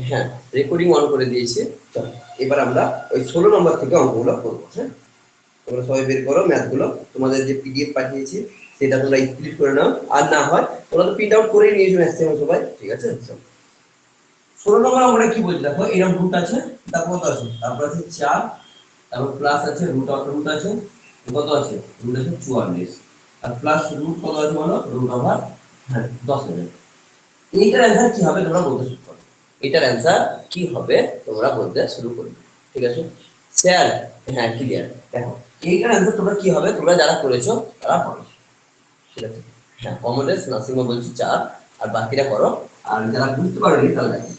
হ্যাঁ, recording on করে দিয়েছি। চলো এবার আমরা ওই 16 নম্বর থেকে অঙ্কগুলো করবো। হ্যাঁ, তোমরা সবাই বের করো ম্যাথগুলো, তোমাদের যে পিডিএফ পাঠিয়েছি সেটা তোমরা স্ক্রিন করে নাও, আর না হয় তোমরা তো প্রিন্ট আউট করেই নিয়েছো ম্যাক্সিমাম সবাই, ঠিক আছে? 16 নম্বর আমরা কি বলছি দেখো, এরকম রুট আছে, তারপর কত আছে, তারপর আছে 4, তারপর প্লাস আছে রুট আছে, কত আছে, রুট আছে 44, আর প্লাস রুট কত আছে বলো, রুট ওভার 10 হবে। এইটার অ্যান্সার কি হবে তোমরা বলতে শুরু করো, এটার অ্যান্সার কি হবে তোমরা বলতে শুরু করবে, ঠিক আছে? স্যার, হ্যাঁ ক্লিয়ার। দেখো এইটার অ্যান্সার তোমরা কি হবে, তোমরা যারা করেছো তারা করো, ঠিক আছে? হ্যাঁ, কমলেশ নাসিমা বলছি 4, আর বাকিরা করো। আর যারা বুঝতে পারোনি তাহলে দেখো,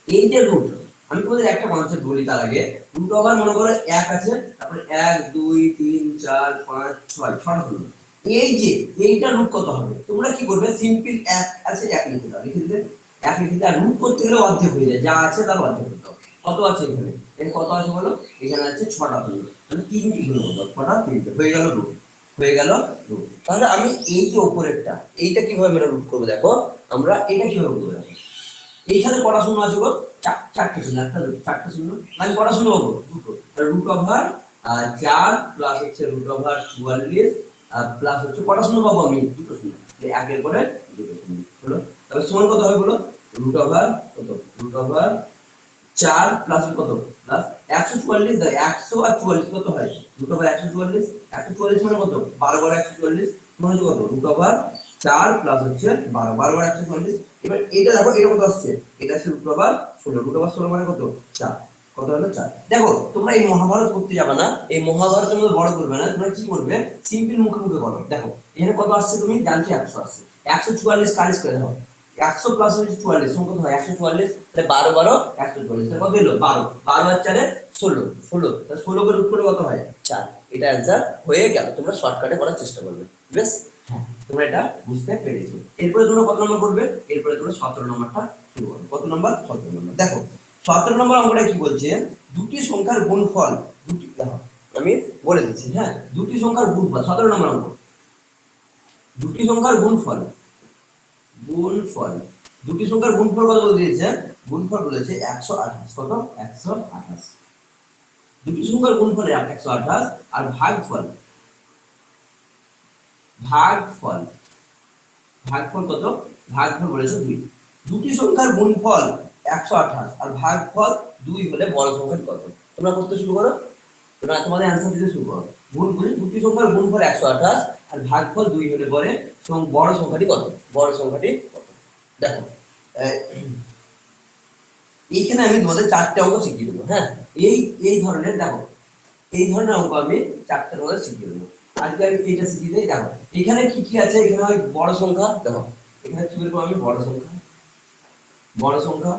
এই যে রুট, আমি তোমাদের একটা কনসেপ্ট বলি তার আগে। রুট ওভার মনে করো 1 আছে, তারপরে 1 2 3 4 5 6 6 হলো। এই যে এইটা রুট কত হবে, তোমরা কি করবে, সিম্পল 1 আছে 1 লিখে দাও, লিখে দিলে 1 লিখে দিলে, আর রুট করতে গেলে অর্ধেক হয়ে যায়, যা আছে তার অর্ধেক করতে হবে। কত আছে এখানে, এখানে কত আছে বলো, এখানে আছে 6টা হলো, মানে 3টি হলো, 6টা 3টে হয়ে গেল রুট, হয়ে গেল রুট। তাহলে আমি এই যে উপরেরটা, এইটা কিভাবে আমরা রুট করব, দেখো আমরা এটা কিভাবে করব, দেখো এইখানে কটা শূন্য আছে গো, চারটে শূন্য, একটা চারটে শূন্য, আমি কটা শূন্য পাবো, দুটো, রুট ওভার 4 প্লাস হচ্ছে রুট ওভার 44 প্লাস হচ্ছে কটা শূন্য পাবো আমি, দুটো শূন্য, একের পরে দুটো শূন্য হলো। তাহলে সমান কত হবে বলো, রুট ওভার কত, রুট ওভার 4 প্লাস কত, প্লাস 144, 100 আর 44 কত হয়, রুট ওভার 144, 144 মানে কত, 12 বার 144 মানে কত, রুট ওভার 4 প্লাস হচ্ছে 12, 12 বার 144। এবার এটা দেখো, এটা কত আসছে, এটা হচ্ছে রুট ওভার 16, রুট ওভার 16 মানে কত, 4, কত হলো 4। দেখো তোমরা এই মহাভারত করতে যাবে না, এই মহাভারতের মধ্যে বড় করবে না, তোমরা কি করবে, সিম্পল মুখে মুখে করো। দেখো এখানে কত আসছে, তুমি জানছো 100 আসছে, 144 কাজ করে দাও, 100 প্লাস 44 সমান কত হয়, 144, তাহলে 12 12 144, তাহলে কত হলো 12, 12 আর 4 16, 16, তাহলে 16 করে রুট করে কত হয় 4। এটা অ্যানসার হয়ে গেল, তোমরা শর্টকাটে করার চেষ্টা করবে, বেশ? হ্যাঁ, তোমরা এটা বুঝতে পেরেছো। এরপরে তোমরা কত নম্বর করবে, এরপরে তোমরা 17 নম্বরটা শুরু করবে। কত নম্বর, 17 নম্বর। দেখো 17 নম্বর অঙ্কটা কি বলছে, দুটি সংখ্যার গুণফল, দুটি, দেখো আমি বলে দিচ্ছি, হ্যাঁ, দুটি সংখ্যার গুণফল, 17 নম্বর অঙ্ক, দুটি সংখ্যার গুণফল, গুণফল, দুটি সংখ্যার গুণফল কত বলে দিয়েছে, গুণফল বলেছে 128, কত 128, দুটি সংখ্যার গুণফল 128, আর ভাগফল, ভাগফল, ভাগফল কত, ভাগফল বলেছে 2, দুটি সংখ্যার গুণফল 128 আর ভাগফল 2 হলে বড় সংখ্যা কত, তোমরা করতে শুরু করো, তোমরা তোমাদের অ্যানসার দিতে শুরু করো। গুণ করি, দুটি সংখ্যার গুণফল 128 আর ভাগফল 2 হলে পরে বড় সংখ্যাটি কত, বড় সংখ্যাটি কত। দেখো এইখানে আমি তোমাদের 4টে অঙ্ক শিখিয়ে দেবো, হ্যাঁ, এই এই ধরনের, দেখো এই ধরনের অঙ্ক আমি 4টে তোমাদের শিখিয়ে দেবো। আজকে আমি এইটা শিখিয়ে দিই। দেখো এখানে কি কি আছে, এখানে হয় বড় সংখ্যা, দেখো এখানে কি বের করব আমি, বড় সংখ্যা, বড় সংখ্যা,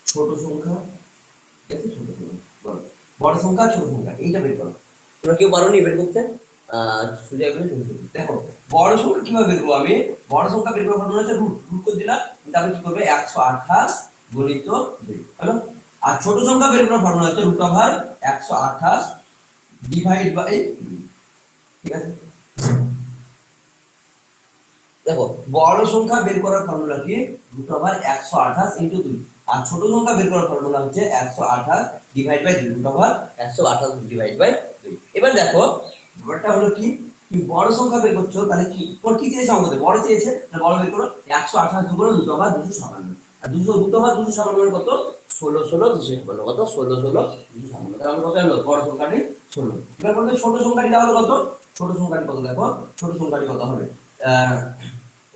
ছোট সংখ্যা, ঠিক আছে, ছোট সংখ্যা, বড় সংখ্যা, ছোট সংখ্যা, এইটা বের করো। তোমরা কেউ পারোনি বের করতে, সোজা এগুলো শুনতে। দেখো বড় সংখ্যা কিভাবে বের করবো আমি, বড় সংখ্যা বের করার ফর্মুলা হচ্ছে রুট, রুট করে দিলাম, তাহলে কি করবে 128 গুণিত 2, হলো। আর ছোট সংখ্যা বের করার ফর্মুলা হচ্ছে রুট ওভার 128 ডিভাইড বাই 2, ঠিক আছে? দেখো বড় সংখ্যা বের করার ফর্মুলা কি, রুট ওভার 128 ইনটু 2, আর ছোট সংখ্যা বের করার ফর্মুলা হচ্ছে 128 divide by 2, root over 128 divide by 2। এবার দেখো ব্যাপারটা হলো কি, তুমি বড় সংখ্যা বের করছো, তাহলে কি তোর কি চেয়েছে আমাদের, বড় চেয়েছে, তাহলে বড় বের করো, 128 দুগুণ রুট ওভার 256, আর 200 রুট ওভার 256 কত, 16 16 256, কত 16 16 256, তাহলে কত হলো, বড় সংখ্যাটি 16। এবার বলতে ছোট সংখ্যাটি তাহলে কত, ছোট সংখ্যাটি কত, দেখো ছোট সংখ্যাটি কত হবে,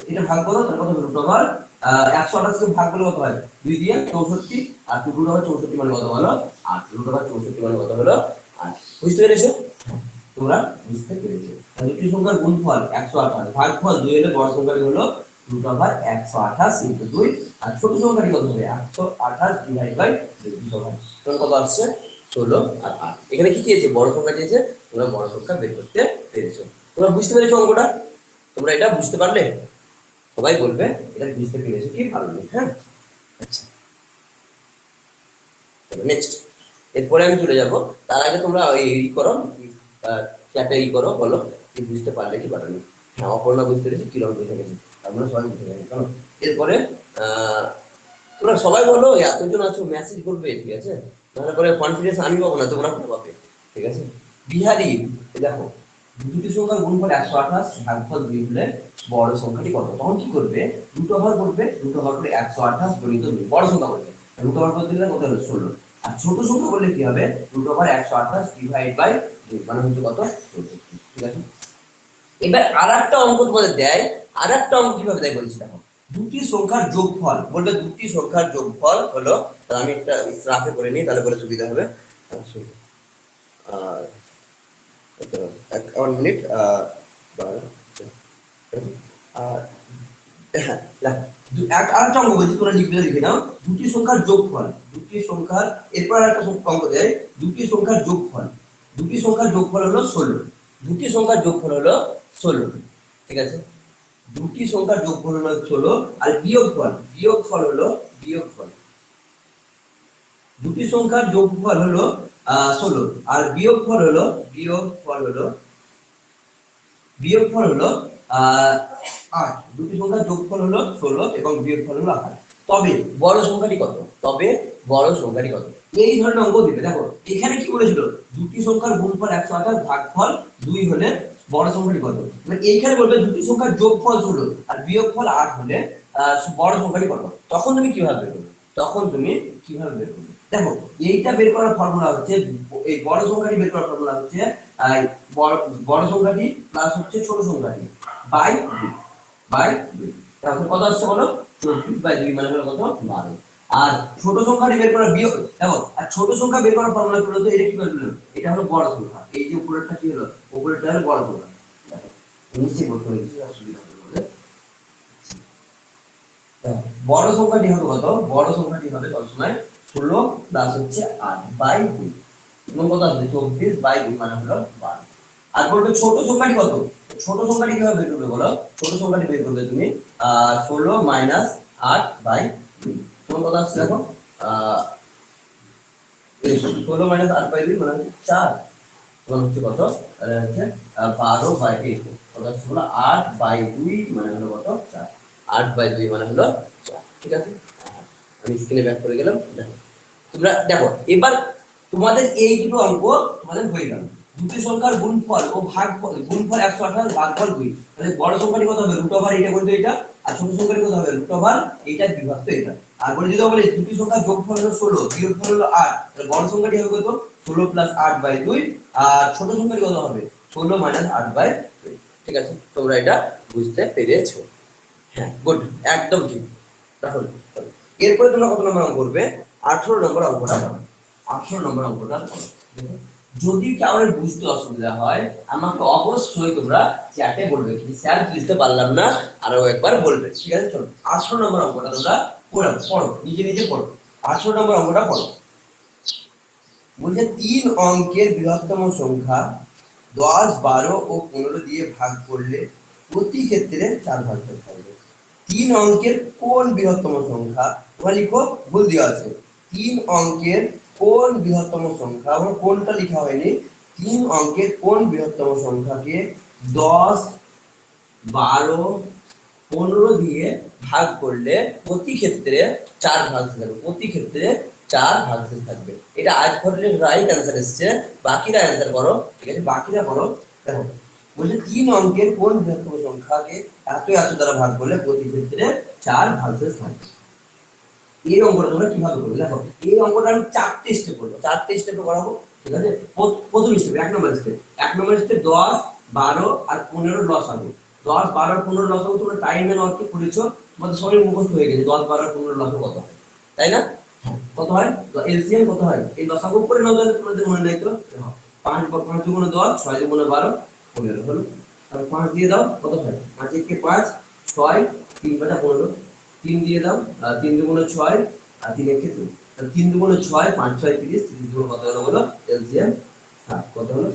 এটা ভাগ করো, তাহলে কত হবে, রুট ওভার 128 কে ভাগ করলে কত হয়, 2 দিয়ে 64, আর রুট ওভার 64 মানে কত হলো 8, রুট ওভার 64 মানে কত হলো 8। বুঝতে পেরেছো, তোমরা বুঝতে পেরেছো। দুটি সংখ্যার গুণফল 128, ভাগফল 2 হলে বড় সংখ্যাটি হলো রুট ওভার 128 ইনটু 2, আর ছোট সংখ্যাটি কত হবে, 128 ডিভাইড বাই 2, রুট ওভার তোমরা কত আসছে 16 আর 8। এখানে কি চেয়েছে, বড় সংখ্যা চেয়েছে, তোমরা বড় সংখ্যা বের করতে পেরেছো। তোমরা বুঝতে পেরেছো অঙ্কটা, তোমরা এটা বুঝতে পারলে, সবাই বলবে এটা বুঝতে পেরেছো কি, ভালো নেই, হ্যাঁ? আচ্ছা নেক্সট, এরপরে আমি চলে যাব, তার আগে তোমরা এই করো, চ্যাটে করো, বলো কি বুঝতে পারলে কি পারলে। হ্যাঁ, অপর্ণা বুঝতে পেরেছি, কিরকম বুঝে গেছে, আমরা সবাই বুঝে গেছি। কারণ এরপরে তোমরা সবাই বলো, এতজন আছো মেসেজ করবে, ঠিক আছে, তাহলে পরে কনফিডেন্স আমি পাবো না, তোমরা পাবে, ঠিক আছে। বিহারি, দেখো দুটি সংখ্যার গুণফল 128 ভাগফল 2 হলে বড় সংখ্যাটি কত? তখন কি করবে, রুট ওভার করবে, রুট ওভার করে 128 গণিত 2, বড় সংখ্যা করবে, রুট ওভার করতে গেলে কত হলো 16, আর ছোট সংখ্যা করলে কি হবে, রুট ওভার 128 ডিভাইড বাই 2 মানে হচ্ছে কত 64, ঠিক আছে। এবার আরেকটা অঙ্ক তোমাদের দেয়, আরেকটা অঙ্ক কিভাবে দেয় বলছি, দেখো দুটি সংখ্যার যোগফল, বলবে দুটি সংখ্যার যোগফল হলো, তাহলে আমি একটা রাফে করে নিই, তাহলে করে সুবিধা হবে। এক মিনিট, আরেকটা অঙ্ক বলছি, তোমরা লিখে নাও, দুটি সংখ্যার যোগফল, দুটি সংখ্যার, এরপর একটা অঙ্ক দেয়, দুটি সংখ্যার যোগফল, দুটি সংখ্যার যোগফল হলো 16, দুটি সংখ্যার যোগফল হলো 16, ঠিক আছে, দুটি সংখ্যার যোগফল হলো 16, আর বিয়োগফল, বিয়োগফল হলো বিয়োগফল, দুটি সংখ্যার যোগফল হলো 16, আর বিয়োগফল হলো বিয়োগফল হলো 8, দুটি সংখ্যার যোগফল হলো 16 এবং বিয়োগফল হলো 8। তবে বড় সংখ্যাটি কত? তবে বড় সংখ্যাটি কত? এই ধরনের অঙ্ক দিবে। দেখো এখানে কি বলেছিল, দুটি সংখ্যার গুণফল 128 ভাগফল 2 হলে বড় সংখ্যাটি কত, মানে এইখানে বলবে দুটি সংখ্যার যোগফল 16 আর বিয়োগফল 8 হলে বড় সংখ্যাটি কত। তখন তুমি কিভাবে বের করবে, দেখো এইটা বের করার ফর্মুলা হচ্ছে, এই বড় সংখ্যাটি বের করার ফর্মুলা হচ্ছে বড় সংখ্যাটি প্লাস হচ্ছে ছোট সংখ্যাটি বাই 2, তাহলে কত আসছে বলো, 24/2 মানে হলো কত 12। আর ছোট সংখ্যাটি বের করার বিয়োগ, দেখো আর ছোট সংখ্যা বের করার ফর্মুলা কি হলো, এটা কি করে দিলাম, এটা হলো বড় সংখ্যা, এই যে উপরেরটা কি হলো, উপরেরটা হলো বড় সংখ্যা, দেখো নিচে করতে হবে, অসুবিধা হবে। বড় সংখ্যাটি হবে কত, বড় সংখ্যাটি হবে সবসময় 16 প্লাস হচ্ছে 8/2 এবং কত আসবে 24/2 মানে হলো 12। আর বলবে ছোট সংখ্যাটি কত, ছোট সংখ্যাটি কিভাবে বের করবে বলো, ছোট সংখ্যাটি বের করবে তুমি 16 মাইনাস 8/2, তোমার কত আসছে দেখো 16 মাইনাস 8/2 মানে হচ্ছে 4, তোমার হচ্ছে কত, তাহলে হচ্ছে 12/1, কত আসছে বলো 8/2 মানে হলো কত 4, 8/2 মানে হলো 4, ঠিক আছে। আমি স্ক্রিনে ব্যাক করে গেলাম, দেখো তোমরা দেখো এবার তোমাদের এই দুটো অঙ্ক তোমাদের হয়ে গেল, দুটি সংখ্যার গুণফল ও ভাগফল, গুণফল 128 ভাগফল 2, তাহলে বড় সংখ্যাটি কত হবে, রুট ওভার এটা করবে এটা, আর ছোট সংখ্যাটি কত হবে, রুট ওভার এটা বিভক্ত এটা। আর বলে যদি বলে দুটি সংখ্যার যোগফল হলো 16 বিয়োগফল হলো 8, তাহলে বড় সংখ্যাটি হবে কত 16 প্লাস 8/2, আর ছোট সংখ্যাটি কত হবে 16 মাইনাস 8/2, ঠিক আছে, তোমরা এটা বুঝতে পেরেছো, হ্যাঁ গুড, একদম ঠিক। তাহলে এরপরে তোমরা কত নম্বর অঙ্ক করবে, 18 নম্বর অঙ্কটা করো, 18 নম্বর অঙ্কটা করো। যদি কারোর বুঝতে অসুবিধা হয় আমাকে অবশ্যই তোমরা চ্যাটে বলবে, কি স্যার বুঝতে পারলাম না, আরো একবার বলবে, ঠিক আছে। চলো 18 নম্বর অঙ্কটা তোমরা পড়ো, নিজে নিজে পড়ো, 18 নম্বর অঙ্কটা পড়ো। বলছে 3 অঙ্কের বৃহত্তম সংখ্যা 10, 12 ও 15 দিয়ে ভাগ করলে প্রতি ক্ষেত্রে 4 ভাগ করতে হবে। 3 অঙ্কের কোন বৃহত্তম সংখ্যা, তোমরা লিখো, ভুল দেওয়া আছে, 3 অঙ্কের কোন বৃহত্তম সংখ্যা, আমরা কোনটা লেখা হয়নি, 3 অঙ্কের কোন বৃহত্তম সংখ্যাকে 10, 12, 15 দিয়ে ভাগ করলে প্রতি ক্ষেত্রে 4 ভাগ থাকবে, প্রতি ক্ষেত্রে 4 ভাগ থাকবে। এটা আজ ঘটের রাইট অ্যান্সার এসেছে, বাকিরা অ্যান্সার করো, ঠিক আছে, বাকিরা করো। দেখো বলছে 3 অঙ্কের কোন বৃহত্তম সংখ্যাকে এত দ্বারা ভাগ করলে প্রতি ক্ষেত্রে 4 ভাগ থাকবে। এই অঙ্কটা তোমরা কিভাবে করবে, দেখো এই অঙ্কটা আমি 4টে স্টেপ করব, 4টে স্টেপে করাবো, ঠিক আছে। প্রথম স্টেপ, 1 নম্বর স্টেপ, 10, 12 আর 15 লসাগু, 10, 12 আর 15 লসাগু তোমরা টাইম এন্ড ওয়ার্কে করেছো, তোমাদের সবাই মুখস্থ হয়ে গেছে 10, 12 আর 15 লসাগু কত হয়, তাই না, কত হয়, এলসিএম কত হয়, এই লসাগু করে নাও, তাহলে তোমাদের মনে নাই তো, 5 × 5 = 10, 6 × 12 15 হলো, তাহলে 5 দিয়ে দাও, কত হয় 5 × 5 6, 3 × 15, 3 দিয়ে দাও, 3 × 6 আর 3 × 2, তাহলে 3 × 6 5, 6 30, 30 কত হলো বলো, এলসিএম 7, কত হলো,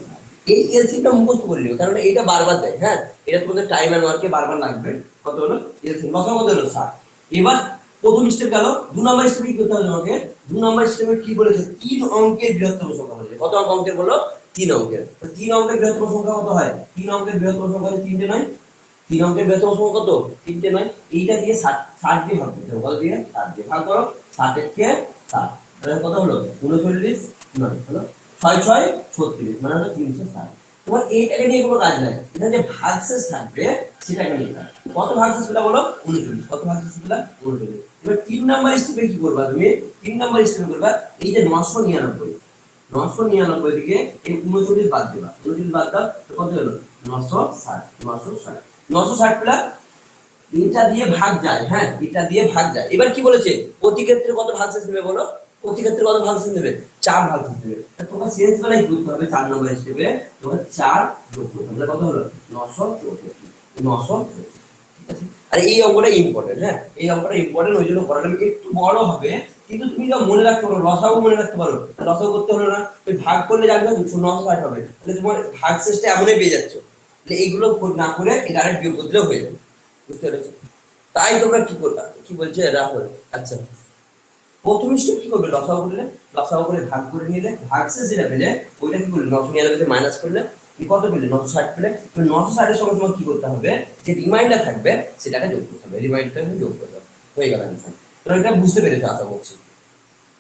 এই এলসিএমটা মুখস্থ করে নিও, কারণ এটা বারবার দেয়, হ্যাঁ এটা তোমাদের টাইম এন্ড ওয়ার্কে বারবার লাগবে, কত হলো এলসিএম, লসাগু কত হলো 7। এবার প্রথম স্টেপ গেল, 2 নম্বর স্টেপে কি করতে হবে তোমাকে, 2 নম্বর স্টেপে কি বলেছে, 3 অঙ্কের বৃহত্তম সংখ্যা বলেছে, কত অঙ্কের বলো, 3 অঙ্কের, তো 3 অঙ্কের বৃহত্তম সংখ্যা কত হয়, 3 অঙ্কের বৃহত্তম সংখ্যা হলো 3টে নয়, 3 অঙ্কের বৃহত্তম সংখ্যা কত? 3টে নয়। এইটা দিয়ে 60 দিয়ে ভাগ করতে হবে। কত দিয়ে? 7 দিয়ে ভাগ করো। 60 এর কে 7, তাহলে কত হলো? 39 নয় হলো 6 6 36 মানে হলো 360। তোমার এইটাকে নিয়ে কোনো কাজ নাই, এটা যে ভাগশেষ থাকবে সেটাকে নিয়ে কাজ। কত ভাগশেষ পেলা বলো? 39। কত ভাগশেষ পেলা? 39। এবার 3 নাম্বার স্টেপে কি করবা তুমি? 3 নাম্বার স্টেপে করবা এই যে 999, 999 থেকে এই 39 বাদ দিবা। 39 বাদ দাও কত হলো? 960। 960 960 প্লাস এটা দিয়ে ভাগ যায়। হ্যাঁ, এটা দিয়ে ভাগ যায়। এবার কি বলেছে? প্রতি ক্ষেত্রে কত ভাগশেষ নেবে বলো? প্রতি ক্ষেত্রে কত ভাগশেষ নেবে? 4 ভাগশেষ নেবে। তোমার শেষ বেলায় কি করতে হবে? 4 নম্বর স্টেপে তোমার 4 যোগ করতে হবে। কত হলো? 964। 964। ঠিক আছে? আর এই অঙ্কটা ইম্পর্টেন্ট। হ্যাঁ, এই অঙ্কটা ইম্পর্টেন্ট, ওই জন্য করাটা একটু বড় হবে, কিন্তু তুমি যা মনে রাখতে পারো, লসাগু মনে রাখতে পারো। লসাগু করতে হলো না, তুমি ভাগ করলে জানবে 960 হবে, তাহলে তোমার ভাগশেষটা এমনই পেয়ে যাচ্ছ। তাহলে এইগুলো না করে ডাইরেক্ট বিয়োগ করলেও হয়ে যাবে। বুঝতে পেরেছো? তাই তোমরা কি করবা? কি বলছে রাহুল? আচ্ছা, প্রথম স্টেপ কি করবে? লসাগু করলে, লসাগু করে ভাগ করে নিলে ভাগশেষ যেটা পেলে ওইটা কি করলে 999 মাইনাস করলে কত পেলে? 960 পেলে। তো 960 এর সঙ্গে তোমার কি করতে হবে? যে রিমাইন্ডার থাকবে সেটাকে যোগ করতে হবে। রিমাইন্ডারটা যোগ করতে হবে। হয়ে গেল आंसर। তোমরা এটা বুঝতে পেরেছো আশা করছি।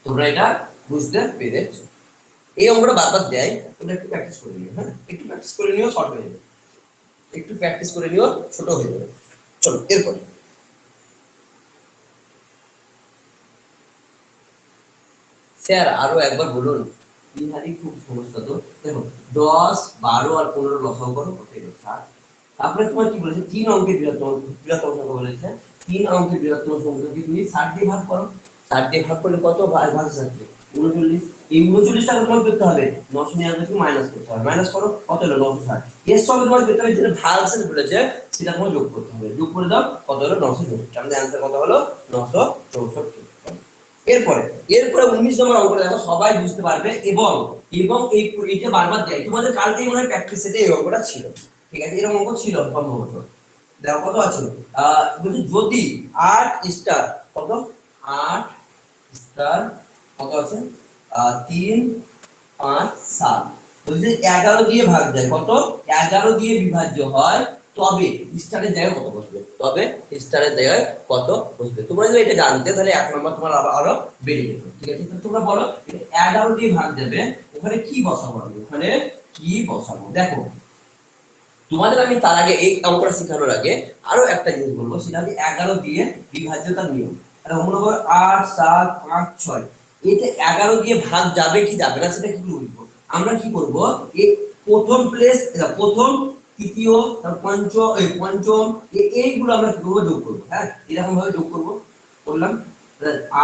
তোমরা এটা বুঝতে পেরেছো। এই অঙ্কটা বারবার দেয়, তোমরা একটু প্র্যাকটিস করে নিও। হ্যাঁ, একটু প্র্যাকটিস করে নিও, শর্ট হয়ে যাবে। একটু প্র্যাকটিস করে নিও, ছোট হয়ে যাবে। চলো এরপর স্যার আরো একবার বলুন। বিহারি খুব সমস্যা তো। দেখো 10 12 আর 15 লসাগু করো কত হলো? 7। তারপরে তোমার কি বলেছে? 3 অঙ্কের বৃহত্তম বৃহত্তম সংখ্যা বলেছে। 3 অঙ্কের বৃহত্তম সংখ্যাকে তুমি 60 দিয়ে ভাগ করো। 60 দিয়ে ভাগ করলে কত ভাগ থাকবে? 39। এই 39 টাকে তোমার করতে হবে 999 থেকে মাইনাস করতে হবে। মাইনাস করো কত হলো? 960। এর সঙ্গে তোমার করতে হবে যেটা ভাগশেষ বলেছে সেটা তোমার যোগ করতে হবে। যোগ করে দাও কত হলো? 964। আমাদের आंसर কত হলো? 964। এরপরে এরপরে 19 নম্বর অঙ্কটা দেখো, সবাই বুঝতে পারবে। এবং এবং এইটা বারবার দেয় তোমাদের। কালকেই মনে হয় প্র্যাকটিস সেটে এই অঙ্কটা ছিল। ঠিক আছে, এরকম অঙ্ক ছিল সম্ভবত। দেখো কত আছে? বলছি যদি 8 স্টার কত? 8 স্টার কত আছে? 3 5 7 বলছে 11 দিয়ে ভাগ যায় কত? 11 দিয়ে বিভাজ্য হয় তবে স্টারের জায়গায় কত বসবে? তবে স্টারের জায়গায় কত বসবে? তোমরা যদি এটা জানতে তাহলে 1 নম্বর তোমার আরো বেড়ে যেত। ঠিক আছে, তো তোমরা বলো 11 দিয়ে ভাগ যাবে, ওখানে কি বসাবো? আমি ওখানে কি বসাবো? দেখো তোমাদের আমি তার আগে এই অঙ্কটা শেখানোর আগে আরো একটা জিনিস বলবো, সেটা হচ্ছে 11 দিয়ে বিভাজ্যতার নিয়ম। তাহলে মনে করো 8 7 5 6, এতে 11 দিয়ে ভাগ যাবে কি যাবে না সেটা কি বুঝবো? আমরা কি করব? এই প্রথম প্লেস, প্রথম তৃতীয় তারপর পঞ্চম এইগুলো আমরা কি করব? যোগ করব। হ্যাঁ, এরকম ভাবে যোগ করব। করলাম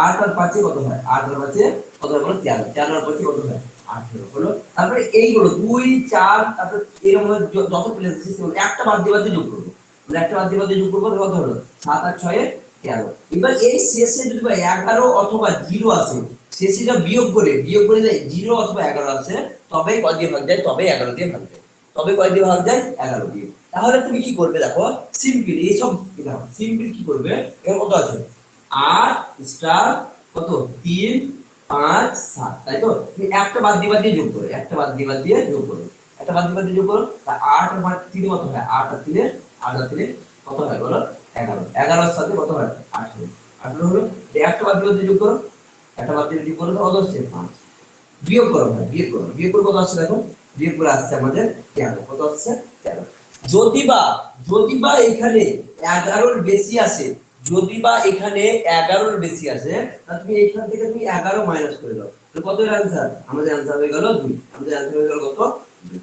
8 আর 5 কত হয়? 8 আর 5 কত হয় বলো? 13। 13 আর 5 কত হয়? 18 হলো। তারপরে এইগুলো 2 4, তারপর এরকম যত প্লেস আছে সেগুলো একটা বাদ দিয়ে যোগ করব। মানে একটা বাদ দিয়ে যোগ করব, কত হলো? 7 আর 6 13। এবার এই শেষে যদি 11 অথবা 0 আছে, শেষেটা বিয়োগ করে 0 অথবা 11 আছে, তবে কয় দিয়ে ভাগ যায়? তবে 11 দিয়ে ভাগ যায়। তবে কয় দিয়ে ভাগ যায়? 11 দিয়ে। তাহলে তুমি কি করবে? দেখো সিম্পল এইসব দেখো সিম্পল কি করবে? এর কত আছে? 8 স্টার কত? 3 5 7, তাই তো? তুমি একটা বাদ দিয়ে যোগ করো, একটা বাদ দিয়ে যোগ করো, একটা বাদ দিয়ে যোগ করো। তা 8 আর 5 3 কত হয়? 8 আর 3 8 আর 3 কত হয় বলো? 11। 11 এর সাথে কত হয়? 18। 18 হলো। একটা বাদ দিয়ে যোগ করো, একটা বাদ দিয়ে যোগ করলে কত হচ্ছে? 5। বিয়োগ করো ভাই, বিয়োগ করে কত আসছে দেখো? বিয়োগ করে আসছে আমাদের 13। কত আসছে? 13। যদি বা এখানে 11 এর বেশি আসে, যদি বা এখানে 11 এর বেশি আসে, তাহলে তুমি এখান থেকে তুমি 11 মাইনাস করে দাও। তাহলে কত এর आंसर? আমাদের आंसर হয়ে গেল 2। আমাদের आंसर হয়ে গেল কত? 2।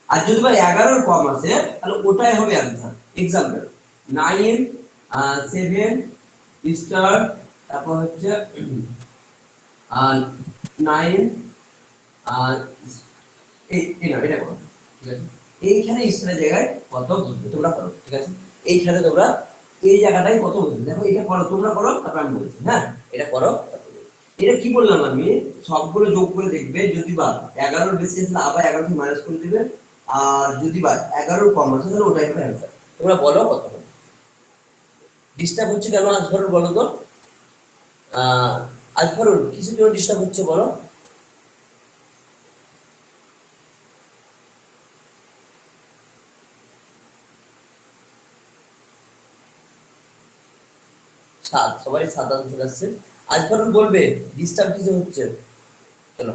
আর যদি বা 11 এর কম আসে তাহলে ওটাই হবে आंसर। एग्जांपल 9 7 স্টার, তারপর হচ্ছে 9 আর এটা করো। ঠিক আছে, এইখানে স্টারের জায়গায় কত বসবে তোমরা করো। ঠিক আছে, এইখানে তোমরা এই জায়গাটাই কত বসবে দেখো। এটা করো, তোমরা করো, তারপর আমি বলছি। হ্যাঁ, এটা করো। এটা কি বললাম আমি? সবগুলো যোগ করে দেখবে, যদি বা 11 এর বেশি আসলে আবার 11 থেকে মাইনাস করে দিবে। আর যদি বা 11 এর কম আসে তাহলে ওটাই হবে आंसर। তোমরা বলো কত হবে? ডিস্টার্ব হচ্ছে কেন আজফরুল বলো তো? আজফরুল কিসের জন্য ডিস্টার্ব হচ্ছে বলো? 7, সবাই 7 আনসার আসছে। আজকাল বলবে ডিস্টার্ব কিছু হচ্ছে? চলো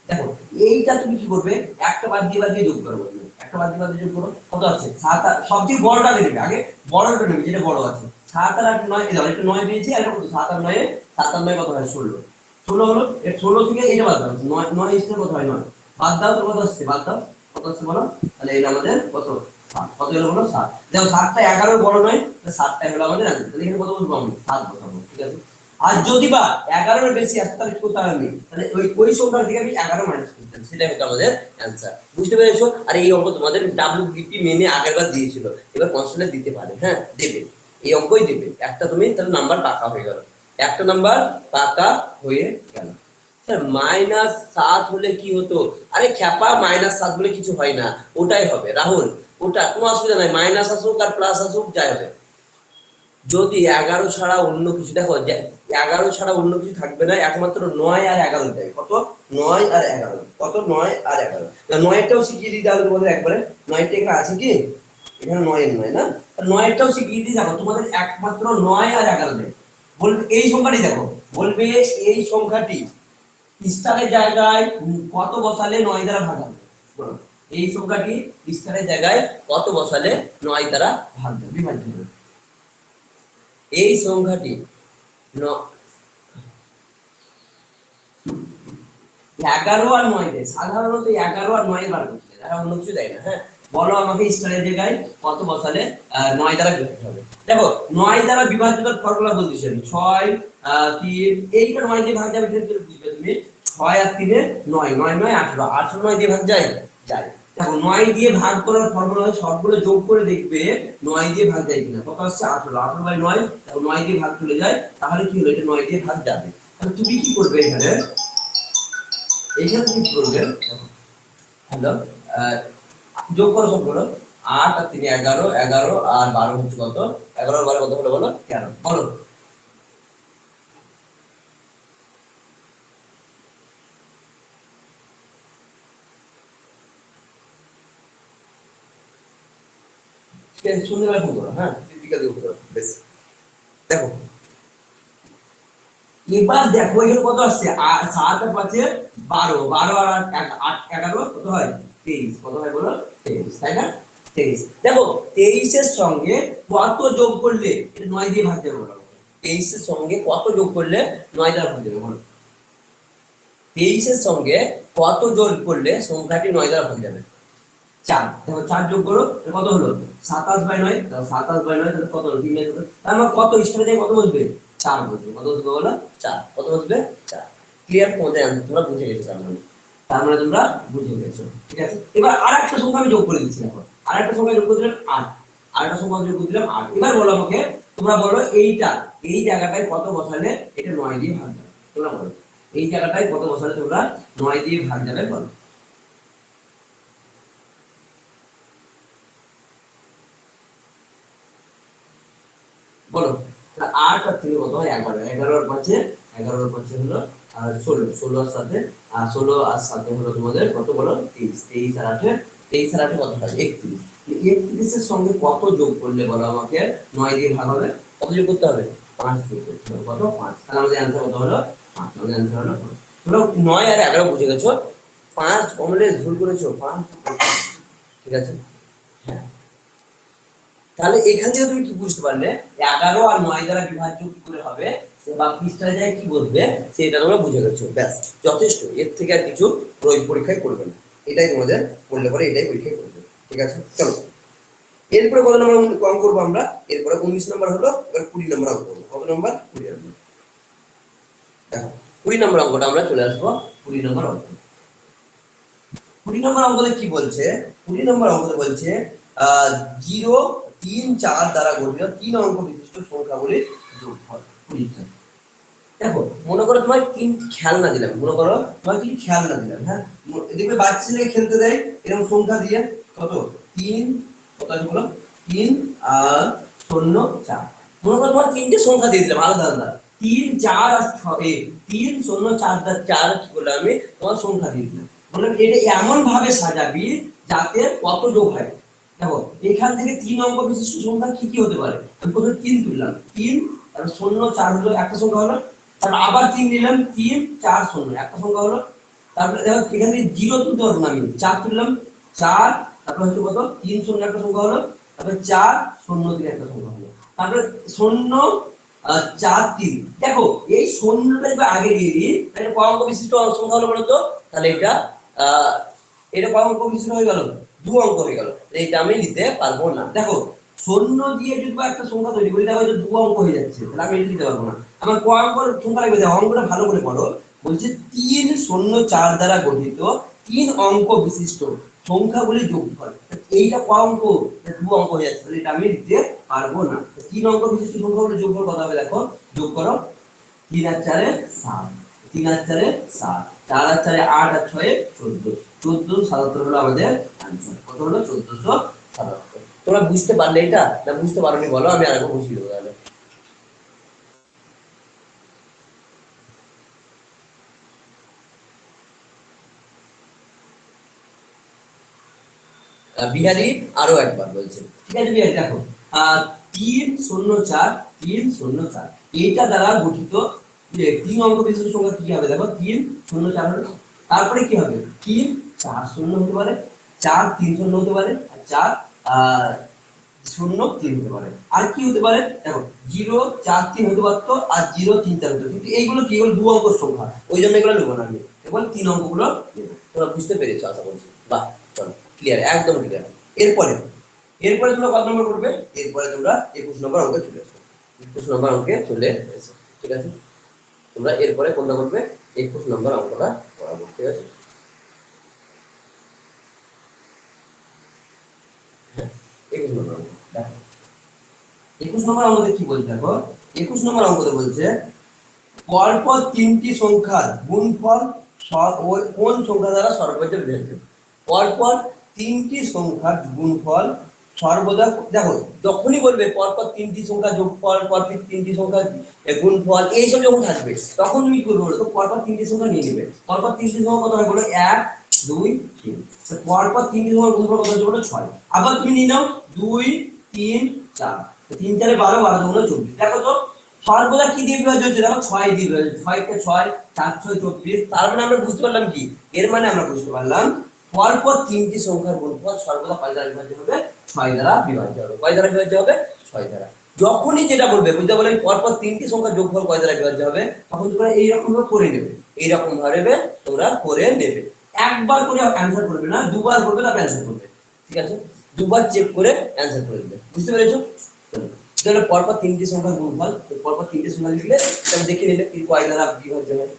দেখো, এইটা তুমি কি করবে, একটা বাদ দিয়ে যোগ করবে, একটা বাদ দিয়ে যোগ করো, কত আছে 7 আর সবচেয়ে বড়টা নেবে আগে, বড়টা নেবে যেটা বড় আছে। 7 আর 8 9, এই একটা 9 পেয়েছি আর কত 7 আর 9 7 আর 9 কত হয় 16, 16 হলো এর 16 থেকে এটা বাদ দাও, 9 9 এর কত হয় 9, বাদ দাও তো কত আসছে, বাদ দাও কত আসছে বলো, তাহলে এটা আমাদের কত 7, কত হলো বলো 7। দেখো 7টা 11 বড় নয়, তাহলে 7টা হলো আমাদের आंसर, তাহলে এখানে কত বলবো আমি 7 বসাবো, ঠিক আছে। আর যদি বা 11 এর বেশি আসে তাহলে কোথায় আমি, তাহলে ওই সংখ্যার থেকে আমি 11 মাইনাস করতাম, সেটাই হলো আমাদের आंसर। বুঝতে পেরেছো? আর এই অঙ্ক তোমাদের ডব্লিউবিপি মেনে আগেরবার দিয়েছিল, এবার কনস্ট্যান্টে দিতে পারে, হ্যাঁ দেবে, এই অঙ্কই দেবে। একটা তুমি তাহলে নাম্বার পাকা হয়ে গেল, একটা নাম্বার পাকা হয়ে গেল। স্যার -7 হলে কি হতো? আরে খ্যাপা -7 বলে কিছু হয় না, ওটাই হবে রাহুল, ওটা কোনো অসুবিধা নাই, মাইনাস আসুক আর প্লাস আসুক যাই হবে। যদি 11 ছাড়া অন্য কিছু, দেখো 11 ছাড়া অন্য কিছু থাকবে না, একমাত্র 9 আর 11 টাই, কত 9 আর 11, কত 9 আর 11, 9টাও শিখিয়ে দিতে হবে তোমাদের একবারে। 9টা এখানে আছে কি, এখানে 9 এর 9 না, 9টাও শিখিয়ে দিতে যাবো তোমাদের, একমাত্র 9 আর 11 নেই। বলবে এই সংখ্যাটি, দেখো বলবে এই সংখ্যাটি স্টারের জায়গায় কত বসালে 9 দ্বারা ভাগ হবে, বলো এই সংখ্যাটি স্টারের জায়গায় কত বসালে 9 দ্বারা ভাগ হবে, বিভাজ্য হবে। এই সংখ্যাটি 11 আর 9 দেয়, সাধারণত 11 আর 9 বার করতে দেয়, অন্য কিছু দেয় না, হ্যাঁ বলো আমাকে স্টারের জায়গায় কত বসালে 9 দ্বারা বিভাজ্য হবে। দেখো 9 দ্বারা বিভাজ্যতার ফর্মুলা বলতেছি আমি, 6 3, এইটা 9 দিয়ে ভাগ যাবে, কিন্তু বুঝবে তুমি 6 আর 3 এ 9, 9 9 18, 18 9 দিয়ে ভাগ যায়, যায়। দেখো 9 দিয়ে ভাগ করার ফর্মুলা হয় সবগুলো যোগ করে দেখবে 9 দিয়ে ভাগ যায় কিনা, কত আসছে 18, 18 বাই 9, দেখো 9 দিয়ে ভাগ চলে যায়, তাহলে কি হলো, এটা 9 দিয়ে ভাগ যাবে। তাহলে তুমি কি করবে এখানে, এইখানে তুমি কি করবে, হ্যালো যোগ করো সবগুলো, 8 আর 3 11, 11 আর 12 হচ্ছে কত, 11 আর 12 কত হলো বলো 13, বলো সন্ধ্যেবেলা ফোন করো, হ্যাঁ বিকালে ফোন করো, বেশ। দেখো এবার দেখো এখানে কত আসছে, 7 আর 5 এ 12, 12 আর 8 11 কত হয় 23, কত হয় বলো 23, তাই না 23। দেখো 23 এর সঙ্গে কত যোগ করলে এটা 9 দিয়ে ভাগ যাবে বলো, 23 এর সঙ্গে কত যোগ করলে 9 দ্বারা ভাগ যাবে বলো, 23 এর সঙ্গে কত যোগ করলে সংখ্যাটি 9 দ্বারা ভাগ যাবে, 4। দেখো 4 যোগ করো, কত হলো 27 বাই 9, 27 বাই 9 তাহলে কত হলো 3 হলো, তার মানে কত স্টারে যায় কত বসবে 4 বসবে, কত বসবে বলো 4, কত বসবে 4। ক্লিয়ার? তোমাদের आंसर তোমরা বুঝে গেছো, তার মানে তোমরা বুঝে গেছো, ঠিক আছে। এবার আরেকটা সংখ্যা আমি যোগ করে দিচ্ছি, দেখো আরেকটা সংখ্যা যোগ করে দিলাম 8, আরেকটা সংখ্যা যোগ করে দিলাম 8। এবার বলো আমাকে, তোমরা বলো এইটা এই জায়গাটায় কত বসালে এটা 9 দিয়ে ভাগ যাবে, তোমরা বলো এই জায়গাটায় কত বসালে তোমরা 9 দিয়ে ভাগ যাবে বলো। বলো 8 আর 3 কত হয় 11, 11 আর 5 এ 11 আর 5 হলো আর 16, 16 আর 7 আর 16 আর 7 হলো তোমাদের কত বলো 23, 23 আর 8 23 আর 8 কত হয় 31, 31 এর সঙ্গে কত যোগ করলে বলো আমাকে 9 দিয়ে ভাগ হবে, কত যোগ করতে হবে 5 যোগ করতে হবে, কত 5, তাহলে আমাদের आंसर কত হলো 5, আমাদের आंसर হলো 5। তোমরা 9 আর 11 বুঝে গেছো, 5 অমলের ভুল করেছো 5, ঠিক আছে হ্যাঁ। তাহলে এখান থেকে তুমি কি বুঝতে পারলে 11 আর 9 দ্বারা বিভাজ্য কি করে হবে বা পৃষ্ঠায় যায় কি বলবে সেটা তোমরা বুঝে গেছো, ব্যাস যথেষ্ট, এর থেকে আর কিছু পরীক্ষায় করবে না, এটাই তোমাদের করলে পরে এটাই পরীক্ষায় করবে, ঠিক আছে। চলো এরপরে কত নম্বর অঙ্ক করবো আমরা, এরপরে 19 নম্বর হলো, এবার 20 নম্বর অঙ্ক করবো, কত নম্বর 20 নম্বর। দেখো 20 নম্বর অঙ্কটা আমরা চলে আসবো, 20 নম্বর অঙ্ক, 20 নম্বর অঙ্কতে কি বলছে, 20 নম্বর অঙ্কতে বলছে 0 3 4 দ্বারা গঠিত 3 অঙ্ক বিশিষ্ট সংখ্যাগুলির যোগফল 20। দেখো মনে করো তোমার তিনটি খেলনা দিলাম, মনে করো তোমার কি খেলনা দিলাম, হ্যাঁ দেখবে বাচ্চা ছেলেকে খেলতে দেয় এরকম সংখ্যা দিয়ে, কত 3, কত আছে বলো 3 আর 0 4, মনে করো তোমার তিনটে সংখ্যা দিয়ে দিলাম আলাদা আলাদা, 3 4 আর 6, 3 0 4 4 কি করলাম আমি তোমার সংখ্যা দিয়ে দিলাম, বললাম এটা এমন ভাবে সাজাবি যাতে কত যোগ হয়। দেখো এখান থেকে 3 অঙ্ক বিশিষ্ট সংখ্যা কি কি হতে পারে, আমি প্রথমে 3 তুললাম, 3 তারপর 0 4 হলো একটা সংখ্যা হলো, তারপর আবার 3 নিলাম 3 4 0 একটা সংখ্যা হলো, তারপরে দেখো এখানে 0 তুলতে পারবো না আমি, 4 তুললাম 4, তারপর হচ্ছে কত 3 0 একটা সংখ্যা হলো, তারপর 4 0 3 একটা সংখ্যা হলো, তারপরে 0 4 3। দেখো এই শূন্যটা যদি আগে দিয়ে দিই তাহলে কয় অঙ্ক বিশিষ্ট সংখ্যা হলো বলতো, তাহলে এটা কয় অঙ্ক বিশিষ্ট হয়ে গেল, 2 অঙ্ক হয়ে গেল, এটা আমি নিতে পারবো না। দেখো শূন্য দিয়ে যদি একটা সংখ্যা তৈরি করি তাহলে 2 অঙ্ক হয়ে যাচ্ছে, তাহলে আমি এটা নিতে পারবো না। আমার কয় অঙ্ক সংখ্যা লাগবে, অঙ্কটা ভালো করে পড়ো। বলছে 3 0 4 দ্বারা গঠিত 3 অঙ্ক বিশিষ্ট সংখ্যাগুলি যোগফল, এইটা কয় অঙ্ক, 2 অঙ্ক হয়ে যাচ্ছে, তাহলে এটা আমি দিতে পারবো না। 3 অঙ্ক বিশিষ্ট সংখ্যাগুলি যোগফল কত হবে দেখো, যোগ করো 3 আর 4 এ 7, 3 আর 4 এ 7, 4 আর 4 এ 8 আর 6 এ 14, 1477 হলো আমাদের आंसर। কত হলো 1477। তোমরা বুঝতে পারলে এটা না বুঝতে পারোনি বলো, আমি আরেকবার বুঝিয়ে দেবো তাহলে। বিহারি আরো একবার বলছে, ঠিক আছে বিহারি দেখো 3 0 4 3 0 4 এইটা দ্বারা গঠিত 3 অঙ্ক বিশিষ্ট সংখ্যা কি হবে দেখো, 3 0 4 হলো, তারপরে কি হবে 3 4 0 হতে পারে, 4 3 0 হতে পারে, আর 4 0 3 হতে পারে, আর কি হতে পারে দেখো 0 4 3 হতে পারতো, আর 0 3 4 হতে, কিন্তু এইগুলো কি হলো 2 অঙ্কের সংখ্যা, ওই জন্য এগুলো নেব না আমি, কেবল 3 অঙ্কগুলো নেব। তোমরা বুঝতে পেরেছো আশা করছি, বাহ চলো ক্লিয়ার, একদম ক্লিয়ার। এরপরে এরপরে তোমরা কত নম্বর করবে, এরপরে তোমরা 21 নম্বর অঙ্কে চলে আসো, 21 নম্বর অঙ্কে চলে এসো, ঠিক আছে। তোমরা এরপরে কোনটা করবে, 21 নম্বর অঙ্কটা করাবো, ঠিক আছে। 21 নম্বর অঙ্ক দেখো, 21 নম্বর অঙ্কে কি বলছে দেখো, 21 নম্বর অঙ্কতে বলছে পরপর 3টি সংখ্যার গুণফল কোন সংখ্যা দ্বারা সর্বোচ্চ বিভাজ্য। পরপর 3টি সংখ্যার গুণফল সর্বদা, দেখো যখনই বলবে পরপর 3টি সংখ্যা যোগফল, পরপর 3টি সংখ্যা গুণফল এইসব যখন থাকবে তখন তুমি কি করবে বলো তো, পরপর 3টি সংখ্যা নিয়ে নেবে। পরপর 3টি সংখ্যা কত হয় বলো, 1 2 3, পরপর 3টি সংখ্যার গুণফল কত হচ্ছে বলো 6। আবার তুমি নিয়ে নাও 2 3 4, 3 4 এ 12, 12 দুগুণে 24। দেখো তো সর্বদা কি দিয়ে বিভাজ্য হচ্ছে দেখো, 6 দিয়ে বিভাজ্য, 6 কে 6 4 6 24। তার মানে আমরা বুঝতে পারলাম কি, এর মানে আমরা বুঝতে পারলাম পরপর 3টি সংখ্যার গুণফল সর্বদা কয় দ্বারা বিভাজ্য হবে, 6 দ্বারা বিভাজ্য হবে। কয় দ্বারা বিভাজ্য হবে, 6 দ্বারা। যখনই যেটা বলবে বুঝতে পারলে পরপর 3টি সংখ্যার যোগফল কয় দ্বারা বিভাজ্য হবে, তখন তোমরা এই রকম ভাবে করে নেবে, এই রকম ভাবে তোমরা করে নেবে। একবার করে অ্যানসার করবে না, দুবার করবে তারপর অ্যানসার করবে, ঠিক আছে। দুবার চেক করে অ্যানসার করে দেবে, বুঝতে পেরেছো। তাহলে পরপর 3টি সংখ্যার গুণফল, পরপর 3টি সংখ্যা লিখলে তাহলে দেখে নিলে কি কয় দ্বারা বিভাজ্য হয়।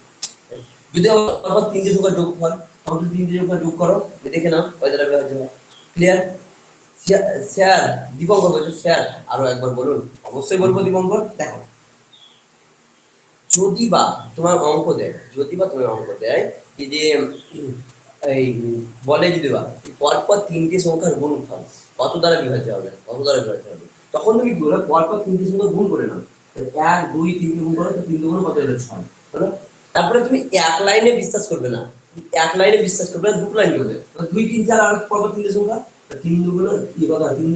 যদি পরপর 3টি সংখ্যার যোগফল, তখন 3টি সংখ্যা যোগ করো, দেখে নাও কয় দ্বারা বিভাজ্য হয়। ক্লিয়ার। স্যার দীপঙ্কর বলছো, স্যার আরো একবার বলুন। অবশ্যই বলবো দীপঙ্কর। দেখো যদি বা তোমার অঙ্ক দেয়, যদি বা তোমার অঙ্ক দেয় কি যে এই বলে যদি বা পরপর 3টি সংখ্যার গুণফল কত দ্বারা বিভাজ্য হবে, কত দ্বারা বিভাজ্য হবে, তখন তুমি কি করবে পরপর 3টি সংখ্যা গুণ করে নাও। 1 2 3 গুণ করো তো 3 গুণ কত হলো 6, হলো। তারপরে তুমি এক লাইনে বিশ্বাস করবে না, এক লাইনে বিশ্বাস করবে না, দুটো লাইন করবে। 2 3 4 আর পরপর 3টি সংখ্যা, 3 দুগুণ কি কথা, 3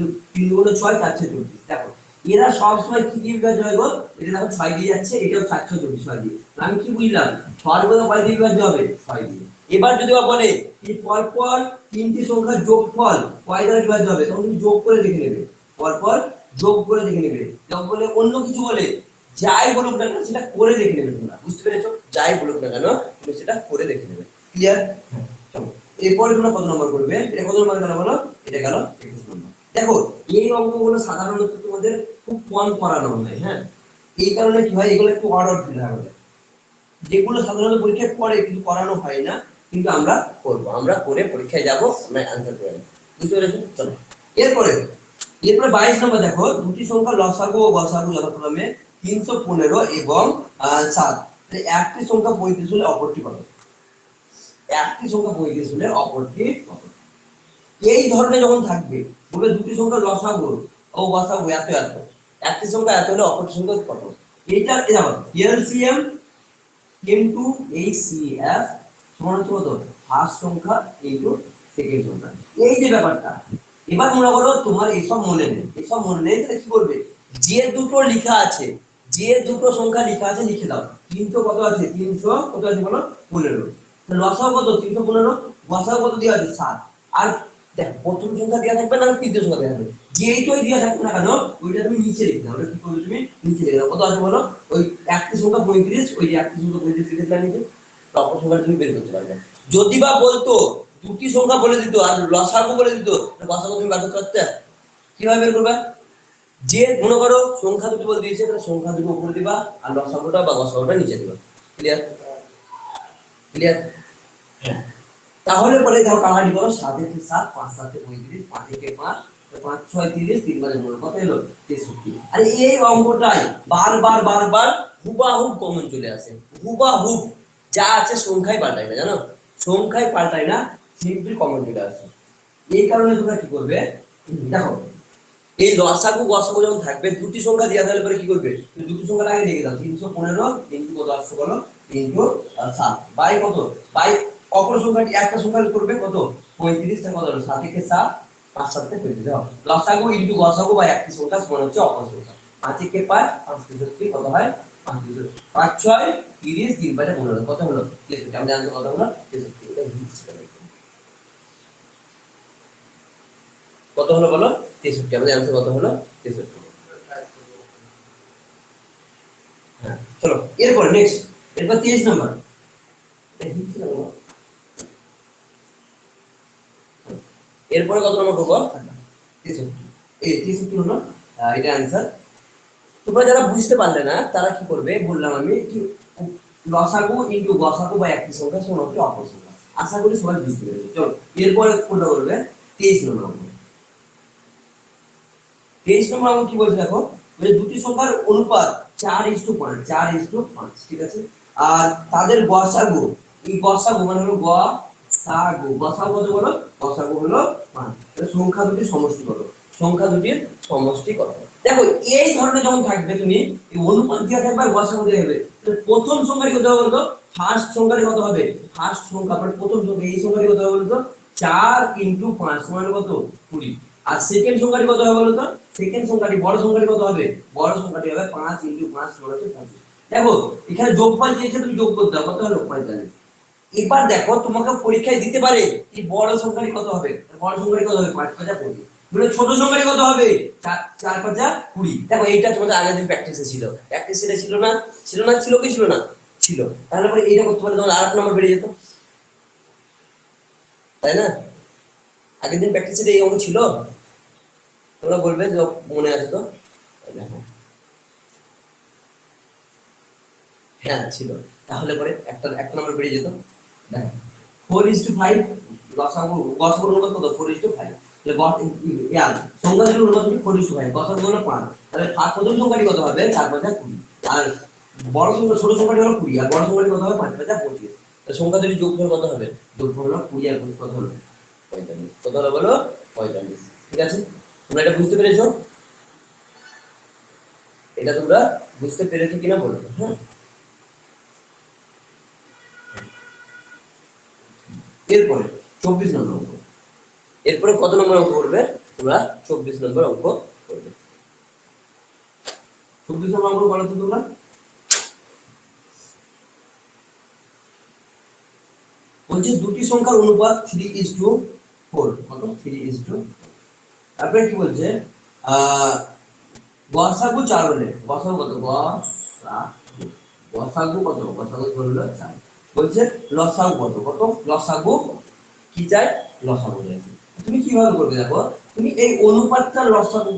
দুগুণ 6 4 6 24। দেখো এরা সব সময় কি দিয়ে বিভাজ্য হয় গো, এটা দেখো 6 দিয়ে যাচ্ছে, এটাও 4 6 24 6 দিয়ে। আমি কি বুঝলাম সর্বদা কয় দিয়ে বিভাজ্য হবে, 6 দিয়ে। এবার যদি বলে এই পরপর 3টি সংখ্যার যোগফল কয় দ্বারা বিভাজ্য হবে, তখন তুমি যোগ করে দেখে নেবে, পরপর যোগ করে দেখে নেবে। যখন বলে অন্য কিছু বলে যাই বলুক না কেন সেটা করে দেখে নেবে তোমরা, বুঝতে পেরেছো। যাই বলুক না কেন তুমি সেটা করে দেখে নেবে। ক্লিয়ার। চলো এরপরে তোমরা কত নম্বর করবে, এটা কত নম্বর গেল বলো, এটা গেল 21 নম্বর। দেখো এই অঙ্কগুলো সাধারণত তোমাদের খুব কম করানো হয়, হ্যাঁ। এই কারণে কি হয়, এগুলো একটু অর্ডার দিতে হবে, যেগুলো সাধারণত পরীক্ষায় পড়ে কিন্তু করানো হয় না, কিন্তু আমরা করব, আমরা করে পরীক্ষায় যাব, আমরা অ্যানসার করে নেব, বুঝতে পেরেছো। চলো এরপরে 22 নম্বর দেখো, দুটি সংখ্যা লসাগু ও গসাগু যথাক্রমে 315 এবং 7, একটি সংখ্যা 35 হলে অপরটি কত, একটি সংখ্যা 35 হলে অপরটি কত। এই ধরনের যখন থাকবে বলবে দুটি সংখ্যা লসাগু ও গসাগু এত এত, একটি সংখ্যা এত হলে অপরটি সংখ্যা কত। এইটা দেখো এলসিএম into HCF সমান হচ্ছে কত, ফার্স্ট সংখ্যা ইনটু সেকেন্ড সংখ্যা, এই যে ব্যাপারটা। এবার মনে করো তোমার এইসব মনে নেই, এইসব মনে নেই, তাহলে কি করবে, যে দুটো লেখা আছে, যে দুটো সংখ্যা লেখা আছে লিখে দাও। 300 কত আছে? 300 কত আছে বলো? 15। লসাগু কত? 315। গসাগু কত দেওয়া আছে? 7। আর দেখ প্রথম সংখ্যা দেওয়া থাকবে না তৃতীয় সংখ্যা দেওয়া থাকবে, যেইটাই দেওয়া থাকবে না কেন ওইটা তুমি নিচে লিখে দাও। ওটা কি করবে তুমি? নিচে লিখে দাও। কত আছে বলো? ওই একটি সংখ্যা 35, ওই যে একটি সংখ্যা 35 লিখে দিলে নিচে, অপর সংখ্যা তুমি বের করতে পারবে। যদি বা বলতো দুটি সংখ্যা বলে দিত আর লসাগু বলে দিত, গসাগু তুমি বের করতে পারতে? কিভাবে বের করবে? যে মনে করো সংখ্যা দুটো বলে দিয়েছে, তাহলে সংখ্যা দুটো উপরে দিবা আর লসাগুটা বা গসাগুটা নিচে দিবা। ক্লিয়ার? ক্লিয়ার? হ্যাঁ। তাহলে পরে দেখো কালারি করো, 7 এর 7, 5 7 এ 35, 5 এর 5, 5 6 30, 3 বারে মনে কত হলো? 63। আরে এই অঙ্কটাই বারবার বারবার হুবাহুব কমন চলে আসে। হুবাহুব যা আছে সংখ্যায় পাল্টায় না, জানো? সংখ্যায় পাল্টায় না, সিম্পল কমন চলে আসে। এই কারণে তোমরা কি করবে? দেখো এই লসাগু গসাগু যখন থাকবে, দুটি সংখ্যা দেওয়া থাকলে পরে কি করবে? দুটি সংখ্যা আগে লিখে দাও। 315 ইনটু কত আসছে বলো? ইনটু 7 বাই কত? বাই অপর সংখ্যাটি একটা সংখ্যা করবে কত? 35 টা কত হলো? 7 থেকে 7, 5 7 থেকে 35 দাও। লসাগু ইনটু গসাগু বাই একটি সংখ্যা সমান হচ্ছে অপর সংখ্যা। 5 থেকে 5, 5 থেকে কত হয়? 5 6 30, 3 বাই 15 কত হলো? 63। আমরা জানতে কত হলো? 63। এটা বুঝতে হবে। কত হলো বলো? 63। আমাদের आंसर কত হলো? 63। হ্যাঁ চলো এরপর নেক্সট, এরপর 23 নাম্বার। এরপরে কত নাম্বার করব? 63। এই 63 হলো এটা आंसर। তোমরা যারা বুঝতে পারলে না তারা কি করবে বললাম আমি, কি লসাগু ইনটু গসাগু বাই একটি সংখ্যা সমান হচ্ছে অপর সংখ্যা। আশা করি সবাই বুঝতে পেরেছো। চলো এরপরে কোনটা করবে? 23 নম্বর। 23 নম্বর আমরা কি বলছি দেখো, যে দুটি সংখ্যার অনুপাত 4:5, 4:5, ঠিক আছে? আর তাদের গসাগু, এই গসাগু মানে হলো গসাগু, গসাগু কত বলো? গসাগু হলো 5। তাহলে সংখ্যা দুটির সমষ্টি কত? সংখ্যা দুটির সমষ্টি কত? দেখো এই ধরনের যখন থাকবে তুমি এই অনুপাত দেওয়া থাকবে আর গসাগু দেওয়া হবে, তাহলে প্রথম সংখ্যাটি কত হবে বলতো? ফার্স্ট সংখ্যাটি কত হবে? ফার্স্ট সংখ্যা মানে প্রথম সংখ্যা, এই সংখ্যাটি কত হবে বলতো? 4 × 5 সমান কত? 20। আর সেকেন্ড সংখ্যাটি কত হবে বলতো? সেকেন্ড সংখ্যাটি বড় সংখ্যাটি কত হবে? বড় সংখ্যাটি হবে 5 × 5 সমান হচ্ছে 25। দেখো এখানে যোগফল দিয়েছে, তুমি যোগ করতে দাও, কত হলো? 45। এবার দেখো তোমাকে পরীক্ষায় দিতে পারে এই বড় সংখ্যাটি কত হবে? বড় সংখ্যাটি কত হবে? 5 × 5 = 20। মানে ছোট সংখ্যাটি কত হবে? 4 × 5 = 20। দেখো এইটা তোমাদের আগের দিন প্র্যাকটিসে ছিল। প্র্যাকটিসে ছিল না? ছিল না, ছিল কি ছিল না? ছিল। তাহলে পরে এইটা করতে পারলে তোমার 8 নম্বর বেড়ে যেত, তাই না? আগের দিন প্র্যাকটিসে এই অঙ্ক ছিল, তোমরা বলবে যে মনে আছে তো? দেখো হ্যাঁ ছিল। তাহলে পরে একটা নম্বর বেড়ে যেত। দেখো 4:5 লসাগু গসাগুর অনুপাত কত? 4:5। তাহলে সংখ্যা দুটোর অনুপাত হচ্ছে 4:5, গসাগু হলো 5। তাহলে প্রথম সংখ্যাটি কত হবে? 4 × 5 = 20। আর বড় সংখ্যা ছোট সংখ্যাটি হলো 20 আর বড় সংখ্যাটি কত হবে? 5 × 5 = 25। তাহলে সংখ্যা দুটির যোগফল কত হবে? যোগফল হলো 20 আর 25 কত হলো? 45। কত হলো বলো? 45। ঠিক আছে? তোমরা এটা বুঝতে পেরেছো? এটা তোমরা বুঝতে পেরেছো কিনা বলো? হ্যাঁ। এরপরে 24 নম্বর অঙ্ক। এরপরে কত নম্বর অঙ্ক করবে তোমরা? 24 নম্বর অঙ্ক করবে। 24 নম্বর অঙ্ক বলো তো তোমরা। বলছে দুটি সংখ্যার অনুপাত 3:4। কত? 3:4। তারপরে কি বলছে? গসাগু 4 হলে গসাগু কত? গসাগু কত? গসাগু হলো 4। বলছে লসাগু কত? কত? লসাগু কি চাই? লসাগু চাই। তুমি কিভাবে করবে দেখো, তুমি এই অনুপাতটা লসাগু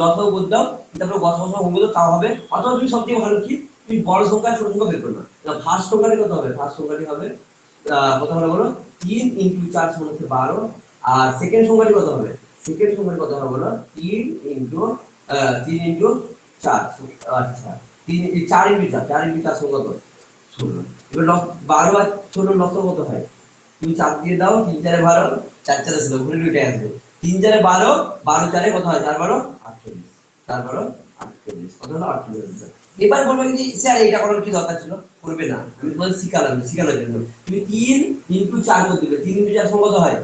লসাগু বলতে দাও, তারপর গসাগু বলতে তাও হবে। অথবা তুমি সবথেকে ভালো কি তুমি বড় সংখ্যা ছোট সংখ্যা বের করবে। তাহলে ফার্স্ট সংখ্যাটি কত হবে? ফার্স্ট সংখ্যাটি হবে কত হলো বলো? 3 × 4 = 12। আর সেকেন্ড সংখ্যাটি কত হবে? সেকেন্ড সংখ্যাটি কত হবে বলো? 3 × 4। আচ্ছা 3 4 × 4, 4 × 4 কত? 16। এবার 12 আর 16 লসাগু কত হয়? তুমি 4 দিয়ে দাও, 3 4 12, 4 4 16 ঘুরে ঘুরে আসবে। 3 4 12, 12 4 কত হয়? 4 12 48। 4 12 48 কত হলো? 48। এবার বলবে কি স্যার এটা করার কি দরকার ছিল? করবে না, আমি তোমাদের শিখানোর জন্য। তুমি 3 × 4 করে দিবে। 3 × 4 কত হয়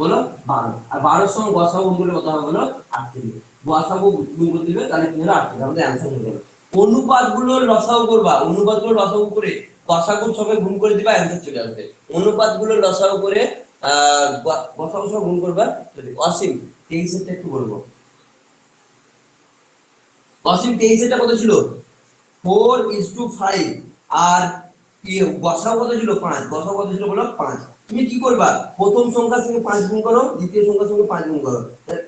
বলো? 12। আর 12 এর সঙ্গে গসাগু গুণ করলে কত হবে বলো? 48। গসাগু গুণ করে দিবে, তাহলে কি হলো? 48। আমাদের आंसर হয়ে গেল। অনুপাতগুলোর লসাগু করবা, অনুপাতগুলোর লসাগু করে গসাগুর সঙ্গে গুণ করে দিবা, অ্যানসার চলে আসবে। অনুপাতগুলোর লসাগু করে গসাগুর সঙ্গে গুণ করবা। অসীম 23 এরটা একটু বলবো। অসীম 23 এরটা কত ছিল? 4:5 আর গসাগু কত ছিল? 5। গসাগু কত ছিল বলো? 5। তুমি কি করবা? প্রথম সংখ্যার সঙ্গে 5 গুণ করো, দ্বিতীয় সংখ্যার সঙ্গে 5 গুণ করো।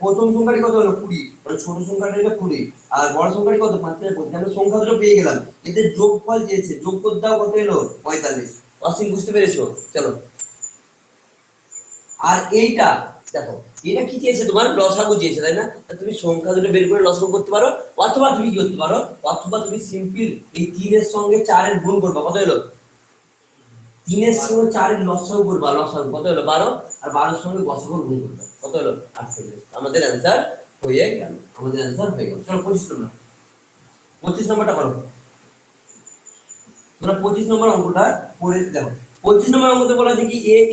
প্রথম সংখ্যাটি কত হলো? 20, মানে ছোট সংখ্যাটা হলো 20 আর বড় সংখ্যাটি কত? 5 থেকে 25। আমরা সংখ্যা দুটো পেয়ে গেলাম। এদের যোগফল দিয়েছে, যোগ করে দাও, কত হলো? 45। অসীম বুঝতে পেরেছো? চলো। আর এইটা দেখো, এটা কি চেয়েছে? তোমার লসাগু চেয়েছে, তাই না? তুমি সংখ্যা দুটো বের করে লসাগু করতে পারো, অথবা তুমি কি করতে পারো, অথবা তুমি সিম্পল এই 3 এর সঙ্গে 4 এর গুণ করবে। কত হলো? 3 এর সঙ্গে 4 এর লসাগু করবা, লসাগু কত হলো? 12। আর 12 এর সঙ্গে গসাগু গুণ করবে, কত হলো? 48। আমাদের অ্যানসার হয়ে গেল, আমাদের অ্যানসার হয়ে গেল। চলো 25 নম্বর, 25 নম্বরটা করো। তোমরা 25 নম্বর অঙ্কটা পড়ে দেখো। 25 নম্বর অঙ্কতে বলা আছে কি a:b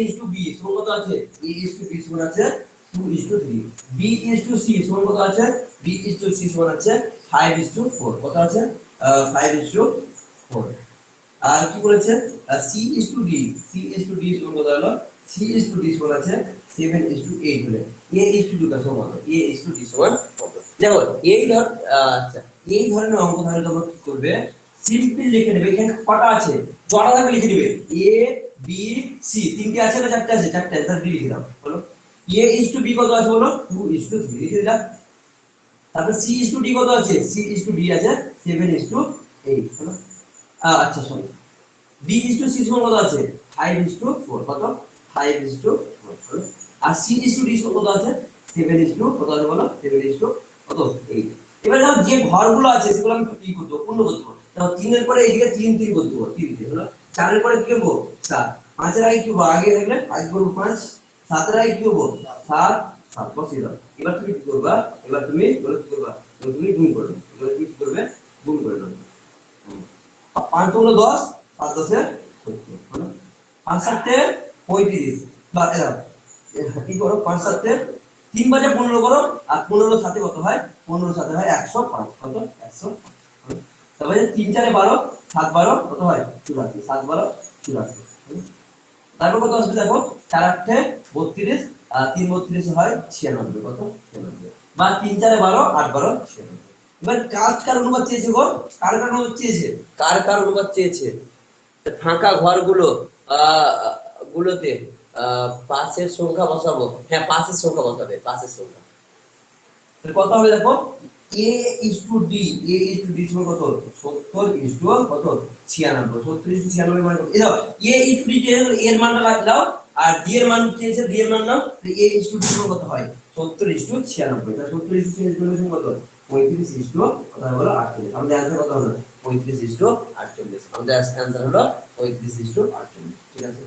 সমান কত আছে? a:b সমান আছে 2:3। b:c সমান কত আছে? b:c সমান আছে 5:4। কত আছে? 5:4। আর কি বলেছে? c:d, c:d সমান কত হলো? c:d সমান আছে 7:8 বলে। a:2 কা সমান কত? a:d সমান কত? দেখো এই ধর, আচ্ছা এই ধরনের অঙ্ক তাহলে তোমরা কি করবে? সিম্পল লিখে নেবে। এখানে কটা আছে? জোড়া ভাবে লিখে দিবে। a b c তিনটে আছে না চারটে আছে? চারটে। তাহলে d লিখে দাও। বলো a:b কত আছে বলো? 2:3 লিখে দিলাম। তারপর c:d কত আছে? c:d আছে 7:8। হলো। আচ্ছা শোনো, b:c সমান কত আছে? 5:4। কত? 5:4। আর c:d সমান কত আছে? 7:, কত আছে বলো? 7:, কত? 8। এবার দেখো যে ঘরগুলো আছে সেগুলো আমি কি করব? পূর্ণ করব। দেখো 3 এর পরে এদিকে 3 করতে হবে, 3 দিয়ে হলো। 4 এর পরে কি করব? 7। 5 এর আগে কি করব? আগে থাকলে আগে করব 5। 7 এর আগে কি করব? 7। 7 বসিয়ে দাও। এবার তুমি কি করবা? এবার তুমি বলো কি করবা? তুমি গুণ করবে। এবার তুমি কি করবে? গুণ করে নেবে। 5 গুণ 10, 5 10 70, হলো। 5 7 35। বা এরা কি করো? 5 7 3 বাজে 15 করো, আর 15 সাথে কত হয়? 15 সাথে হয় 105। কত? 100। তারপরে 3 4 12, 7 12 কত হয়? 84। 7 12 84। তারপর কত আসবে দেখো? 4 8 32 আর 3 32 হয় 96। কত? 96। বা 3 4 12, 8 12 96। এবার কার অনুপাত চেয়েছে গো? কার অনুপাত চেয়েছে? কার অনুপাত চেয়েছে? ফাঁকা ঘরগুলো গুলোতে পাঁচের সংখ্যা বসাবো। হ্যাঁ, পাঁচের সংখ্যা বসাবে, পাঁচের সংখ্যা। কত হবে দেখো? a:d, a:d সমান কত? 70 কত? 96। 70:96 মানে কত? এই দাও a:d এর মানটা দাও, আর d এর মান চেয়েছে, d এর মান নাও। তো a:d সমান কত হয়? 70:96। তাহলে 70:96 সমান কত? 35 কত হলো? 48। আমাদের অ্যানসার কত হলো? 35:48। আমাদের অ্যানসার হলো 35:48। ঠিক আছে।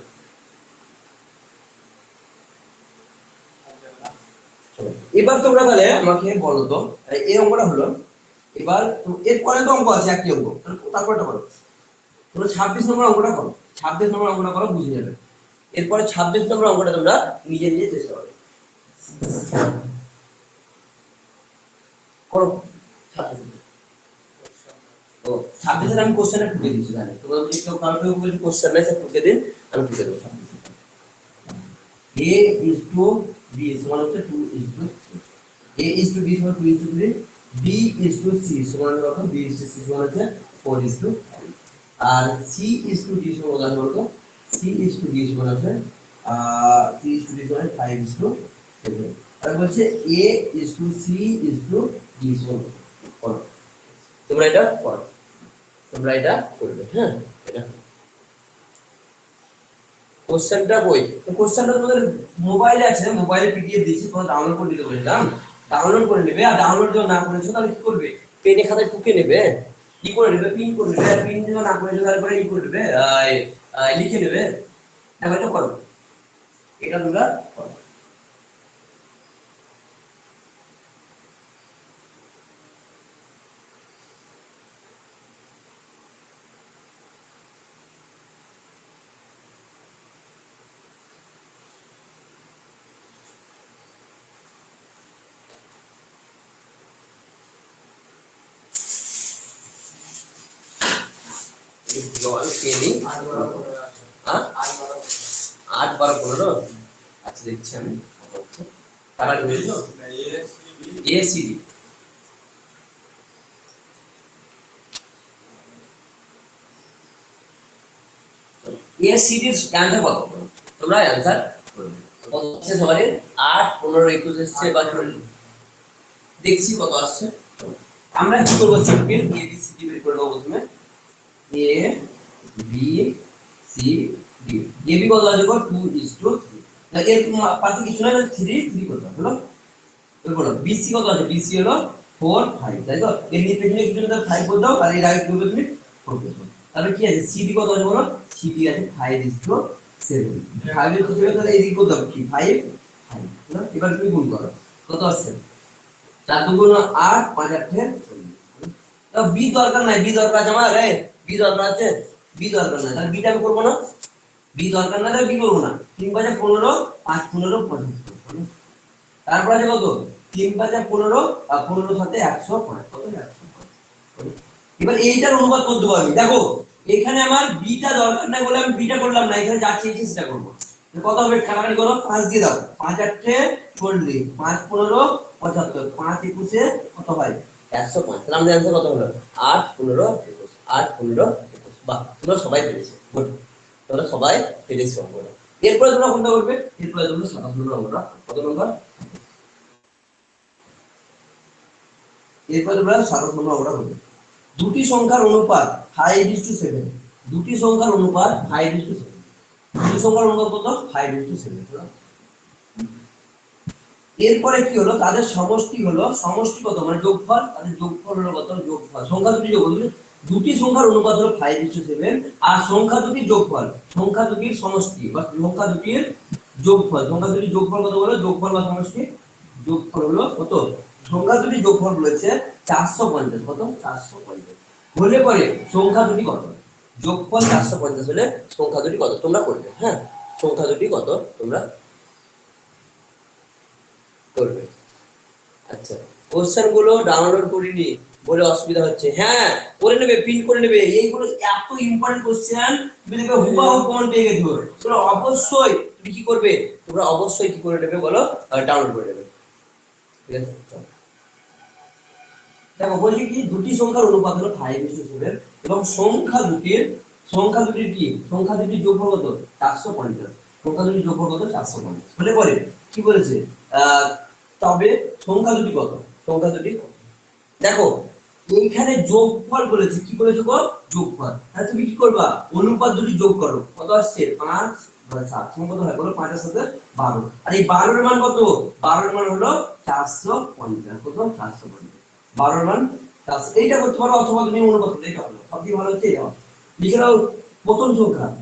এবার তোমরা তাহলে আমাকে বলো তো, এই অঙ্কটা হলো। এবার এর পরে তো অঙ্ক আছে একটি অঙ্ক, তারপরটা করো। তোমরা 26 নম্বর অঙ্কটা করো। 26 নম্বর অঙ্কটা করো, বুঝে যাবে। এরপরে 26 নম্বর অঙ্কটা তোমরা নিজে নিজে চেষ্টা করো। করো 26। তো 26 এর আমি কোশ্চেনটা টুকে দিচ্ছি। জানেন তোমরা যদি কেউ কারো বলি কোশ্চেন নাই, টুকে দিন, আমি টুকে দেবো। a is to b সমান হচ্ছে 2:3। a is to b সমান 2:3। b is to c সমান কত? b is to c সমান হচ্ছে 4:3। আর c is to d সমান কত? c is to d সমান আছে c is to d সমান 5:7। আর বলছে a is to c is to d সমান কত? তোমরা এটা করো, তোমরা এটা করবে। হ্যাঁ, এটা কোশ্চেনটা কই? তো কোশ্চেনটা তোমাদের মোবাইলে আছে, মোবাইলে পিডিএফ দিয়েছি, তোমরা ডাউনলোড করে নিতে বললাম। ডাউনলোড করে নেবে। আর ডাউনলোড যখন না করেছো তাহলে কি করবে? পেনে খাতায় টুকে নেবে, কি করে নেবে? পিন করে নেবে। আর পিন যখন না করেছো তারপরে কি করে নেবে? লিখে নেবে। দেখো এটা করো, এটা তোমরা করো। পেনি 8 12 15 আচ্ছা দেখছি আমি কারা হয়েছে এসিডি এসিডির অ্যানসার কত তোমরা অ্যানসার করবে কত হচ্ছে সবাই 8 15 21 এসছে বা দেখছি কত আসছে আমরা কি করব simple A B C D বের করে নেব প্রথমে A B C D A B কত আসবে 2:3 না এর পাশে কিছু না 3 3 কত হলো এরপর বি সি কত আছে বি সি হলো 4 5 তাই তো এর নিচে কিছু না 5 বল দাও আর এর আগে করবে তুমি 4 করবে তাহলে কি আছে সি ডি কত আছে বলো সি ডি আছে 5:7 5 এর থেকে তাহলে এদিকে কত হবে কি 5 5 না এবার তুমি গুণ করো কত আসছে 4 দুগুণ 8 5 8 তো বি দরকার নাই বি দরকার আছে আমার বি দরকার আছে বি দরকার নাই তাহলে বিটা আমি করব না বি দরকার না তাহলে বি করব না 3 5 15 5 15 75 তারপর আছে কত 3 5 15 আর 15 সাথে 105 কত 105 এবার এইটার অনুপাত করতে পারবি দেখো এখানে আমার বিটা দরকার নাই বলে আমি বিটা করলাম না এখানে যা চেয়েছি সেটা করব কত হবে কাটাকাটি করো 5 দিয়ে দাও 5 8 40 5 15 75 5 21 কত হয় 105 তাহলে আমাদের आंसर কত হলো 8 15 21 8 15 21 বাহ তোমরা সবাই পেরেছো গুড তোমরা সবাই পেরেছো অঙ্কটা এরপরে তোমরা কোনটা করবে এরপরে তোমরা 27 নম্বরটা কত নম্বর এরপরে তোমরা 27 নম্বরটা করবে দুটি সংখ্যার অনুপাত 5:7 দুটি সংখ্যার অনুপাত 5:7 দুটি সংখ্যার অনুপাত কত 5:7 এরপরে কি হলো তাদের সমষ্টি হলো সমষ্টি কত মানে যোগফল তাদের যোগফল হলো কত যোগফল সংখ্যা দুটি যোগ হলো দুটি সংখ্যার অনুপাত হলো 5:7 আর সংখ্যা দুটির যোগফল সংখ্যা দুটির সমষ্টি বা সংখ্যা দুটির যোগফল সংখ্যা দুটির যোগফল কত বলো যোগফল বা সমষ্টি যোগফল হলো কত সংখ্যা দুটির যোগফল বলেছে 450 কত 450 হলে পরে সংখ্যা দুটি কত যোগফল 450 হলে সংখ্যা দুটি কত তোমরা করবে হ্যাঁ সংখ্যা দুটি কত তোমরা করবে আচ্ছা কোশ্চেন গুলো ডাউনলোড করিনি বলে অসুবিধা হচ্ছে হ্যাঁ করে নেবে প্রিন্ট করে নেবে এইগুলো এত ইম্পর্টেন্ট কোশ্চেন তুমি দেখবে হুবহু কমেন্ট পেয়ে গেছো তোমরা অবশ্যই তুমি কি করবে তোমরা অবশ্যই কি করে নেবে বলো ডাউনলোড করে নেবে ঠিক আছে দেখো বলি কি দুটি সংখ্যার অনুপাত হলো 5:7 এবং সংখ্যা দুটির কি সংখ্যা দুটির যোগফল কত 450 সংখ্যা দুটির যোগফল কত 450 হলে পরে কি বলেছে তবে সংখ্যা দুটি কত সংখ্যা দুটি দেখো এইখানে যোগফল বলেছে কি বলেছে গো যোগফল তাহলে তুমি কি করবা অনুপাত দুটি যোগ করো কত আসছে 5 7 কত হয় বলো 5 এর সাথে 12 আর এই 12 এর মান কত 12 এর মান হলো 450 কত 450 12 এর মান এইটা করতে পারো অথবা তুমি অনুপাত এটা হলো সবচেয়ে ভালো হচ্ছে এটা লিখে নাও প্রথম সংখ্যার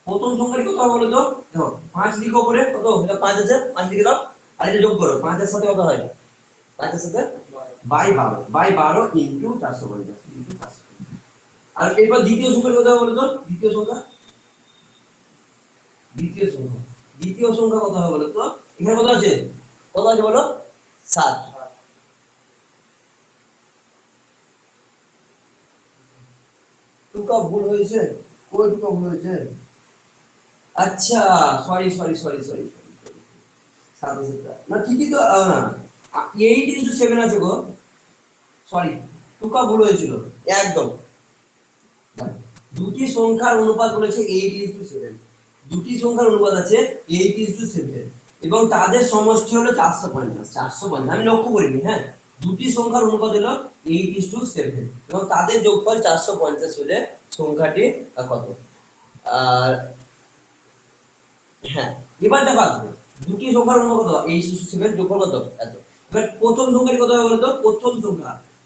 কত হবে বলো তো দেখো 5 লিখো পরে কত এটা 5 আছে 5 লিখে দাও আর এটা যোগ করো 5 এর সাথে কত হয় 5 এর সাথে বাই 12 ইনটু 450 ইনটু 450 আর এরপর দ্বিতীয় সংখ্যার কথা বলো তো দ্বিতীয় সংখ্যা কত হবে বলো তো এখানে কত আছে বলো 7 টুকা ভুল হয়েছে কই টুকা ভুল হয়েছে আচ্ছা সরি না ঠিকই তো না 8:7 আছে গো সরি টুকা ভুল হয়েছিল একদম দুটি সংখ্যার অনুপাত বলেছে 8:7 দুটি সংখ্যার অনুপাত আছে 8:7 এবং তাদের সমষ্টি হলো 450 আমি লক্ষ্য করিনি হ্যাঁ দুটি সংখ্যার অনুপাত হলো 8:7 এবং তাদের যোগফল 450 হলে সংখ্যাটি কত আর হ্যাঁ এবার দেখো দুটি সংখ্যার অনুপাত কত 8:7 যোগফল কত এত এবার প্রথম সংখ্যার কত হবে বলতো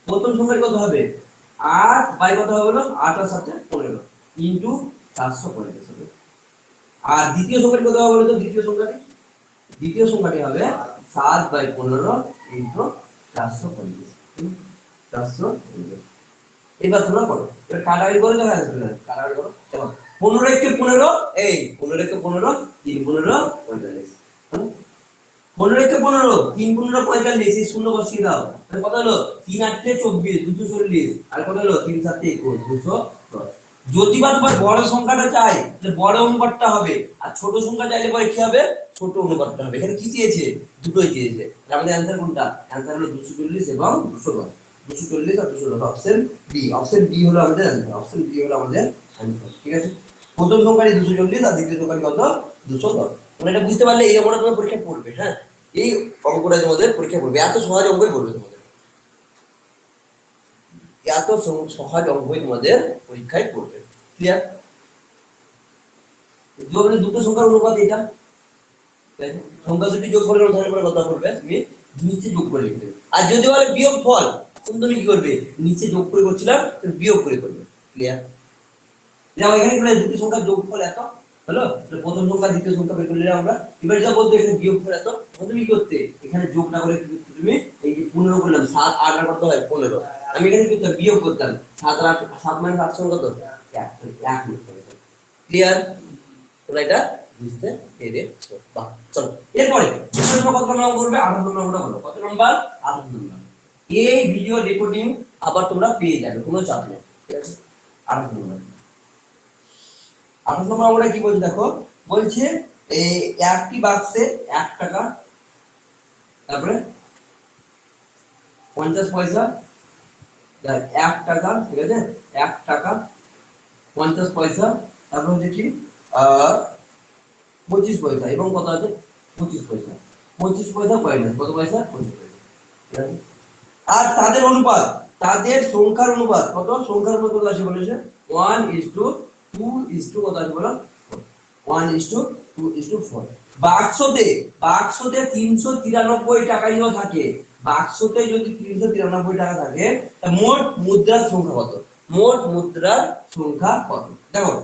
প্রথম সংখ্যার কত হবে 8 বাই কত হবে বলো 8 এর সাথে 15 ইনটু 450 হবে আর দ্বিতীয় সংখ্যাটি কত হবে বলতো দ্বিতীয় সংখ্যাটি হবে 7 বাই 15 ইনটু 450 এবার তোমরা করো এবার কাটাকাটি করে দেখা যাবে কাটাকাটি করো চলো 15 কে 15 এই 15 কে 15 3 15 45 15 কে 15 3 15 45 এই শূন্য বসিয়ে দাও তাহলে কত হলো 3 8 24 240 আর কত হলো 3 7 21 210 যদি বা তোমার বড় সংখ্যাটা চাই তাহলে বড় অনুপাতটা হবে আর ছোট সংখ্যা চাইলে পরে কি হবে ছোট অনুপাতটা হবে এখানে কি চেয়েছে দুটোই চেয়েছে তাহলে আমাদের অ্যানসার কোনটা অ্যানসার হলো 240 এবং 210 240 আর 210 অপশন বি হলো আমাদের অ্যানসার অপশন বি হলো আমাদের অ্যানসার ঠিক আছে প্রথম সংখ্যাটি 240 আর দ্বিতীয় সংখ্যাটি কত 210 মানে এটা বুঝতে পারলে এই অঙ্কটা তোমার পরীক্ষায় পড়বে হ্যাঁ এই অঙ্কটা তোমাদের পরীক্ষায় পড়বে এত সহজ অঙ্কই পড়বে তোমাদের এত সহজ অঙ্কই তোমাদের পরীক্ষায় পড়বে ক্লিয়ার যদি দুটো সংখ্যার অনুপাত এটা সংখ্যা যদি যোগ করে ধরে পরে কথা বলবে তুমি নিচে যোগ করে লিখবে আর যদি বলে বিয়োগ ফল তুমি কি করবে নিচে যোগ করে করছিলাম তুমি বিয়োগ করে করবে ক্লিয়ার যাও এখানে বলে দুটো সংখ্যার যোগফল এত হলো তো প্রথম সংখ্যা দ্বিতীয় সংখ্যা বের করলে আমরা এবারে যা বলতে এখানে বিয়োগফল এত তুমি কি করতে এখানে যোগ না করে তুমি এই যে 15 করলাম 7 8 আর কত হয় 15 আমি এখানে কি করতাম বিয়োগ করতাম 7 আর 8 7 মানে 8 সমান কত 1 ক্লিয়ার তোমরা এটা বুঝতে পেরেছো বাহ চলো এরপরে কত নম্বর করবে 8 নম্বরটা বলো কত নম্বর 8 নম্বর এই ভিডিও রেকর্ডিং আবার তোমরা পেয়ে যাবে কোনো চাপ নেই ঠিক আছে 8 নম্বর 8 নম্বর আমরা কি বলছি দেখো বলছে এই একটি বাক্সে 1 টাকা তারপরে 50 পয়সা 1 টাকা ঠিক আছে 1 টাকা 50 পয়সা তারপর হচ্ছে কি 25 পয়সা এবং কত আছে 25 পয়সা 25 পয়সা কয়না কত পয়সা 25 পয়সা ঠিক আছে আর তাদের অনুপাত তাদের সংখ্যার অনুপাত কত সংখ্যার অনুপাত কত আছে বলেছে 1:2 কত আছে বলো 1:2:4 বাক্সতে 393 টাকা যদি থাকে বাক্সতে যদি 393 টাকা থাকে তা মোট মুদ্রার সংখ্যা কত মোট মুদ্রার সংখ্যা কত দেখো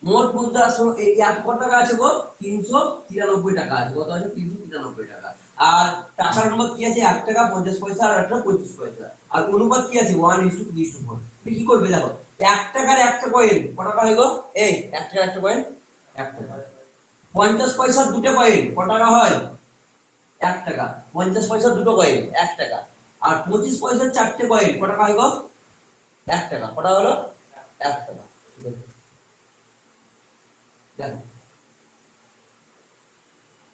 মোট মুদ্রার সংখ্যা এই কত টাকা আছে গো 393 টাকা আছে কত আছে 393 টাকা আর টাকার অনুপাত কি আছে 1 টাকা 50 পয়সা আর একটা 25 পয়সা আর অনুপাত কি আছে 1:3:4 তুমি কি করবে দেখো 1 টাকার একটা কয়েন কত টাকা হয় গো এই 1 টাকার একটা কয়েন 1 টাকা 50 পয়সার দুটো কয়েন কত টাকা হয় 1 টাকা 50 পয়সার দুটো কয়েন 1 টাকা আর 25 পয়সার চারটে কয়েন কত টাকা হয় গো 1 টাকা কত হলো 1 টাকা দেখো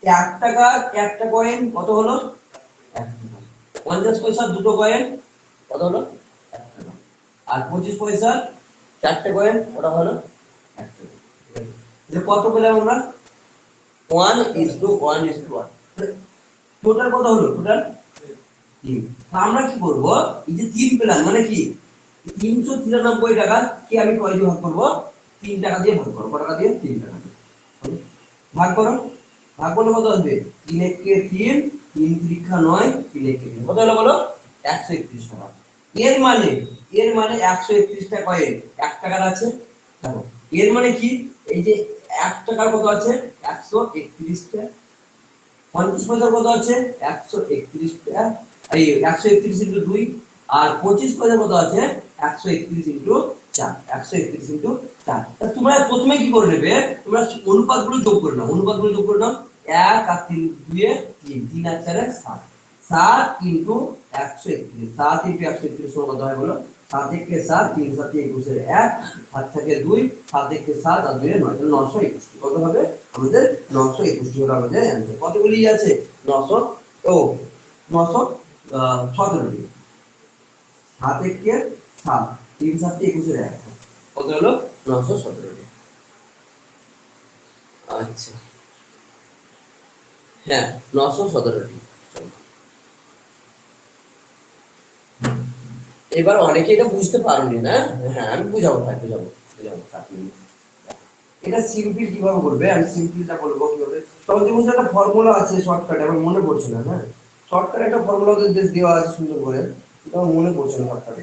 1 টাকা একটা কয়েন কত হলো 1 টাকা 50 পয়সার দুটো কয়েন কত হলো 1 টাকা আর 25 পয়সার চারটে কয়েন কত হলো 1 টাকা যে কত পেলাম আমরা 1:1:1 টোটাল কত হলো টোটাল 3 আমরা কি করব এই যে 3 পেলাম মানে কি 393 টাকা কি আমি কয় দিয়ে ভাগ করব 3 টাকা দিয়ে ভাগ করব কত টাকা দিয়ে 3 টাকা দিয়ে ভাগ করো ভাগ করলে কত আসবে 3 কে 3 3 3 9 3 কে 3 কত হলো বলো 131 টাকা এর মানে 131 টাকা কয়েন 1 টাকার আছে দেখো এর মানে কি এই যে 1 টাকার কত আছে 131 টাকা 50 পয়সার কত আছে 131 টাকা এই 131 ইনটু 2 আর 25 পয়সার কত আছে 131 ইনটু 4 131 ইনটু 4 তা তোমরা প্রথমে কি করে নেবে তোমরা অনুপাতগুলো যোগ করে নাও 1 আর 3 2 এ 3 3 আর 4 এ 7 7 ইনটু 131 7 ইনটু 131 সমান কত হয় বলো 7 একে 7 3 7 21 এর 1 7 থেকে 2 7 একে 7 আর 2 এর 9 921 কত হবে আমাদের 921 হলো আমাদের অ্যানসার কতগুলি আছে 900 ও 917 টি 7 একে 7 3 7 21 এর 1 কত হলো 917 টি আচ্ছা হ্যাঁ 917 টি এবার অনেকে এটা বুঝতে পারোনি না হ্যাঁ আমি বুঝাবো এটা সিম্পল কিভাবে করবে আমি সিম্পলটা বলবো কিভাবে তবে দেখুন একটা ফর্মুলা আছে শর্টকাট আমার মনে পড়ছে না হ্যাঁ শর্টকাট একটা ফর্মুলা দেওয়া আছে সুন্দর করে এটা মনে পড়ছে না শর্টকাট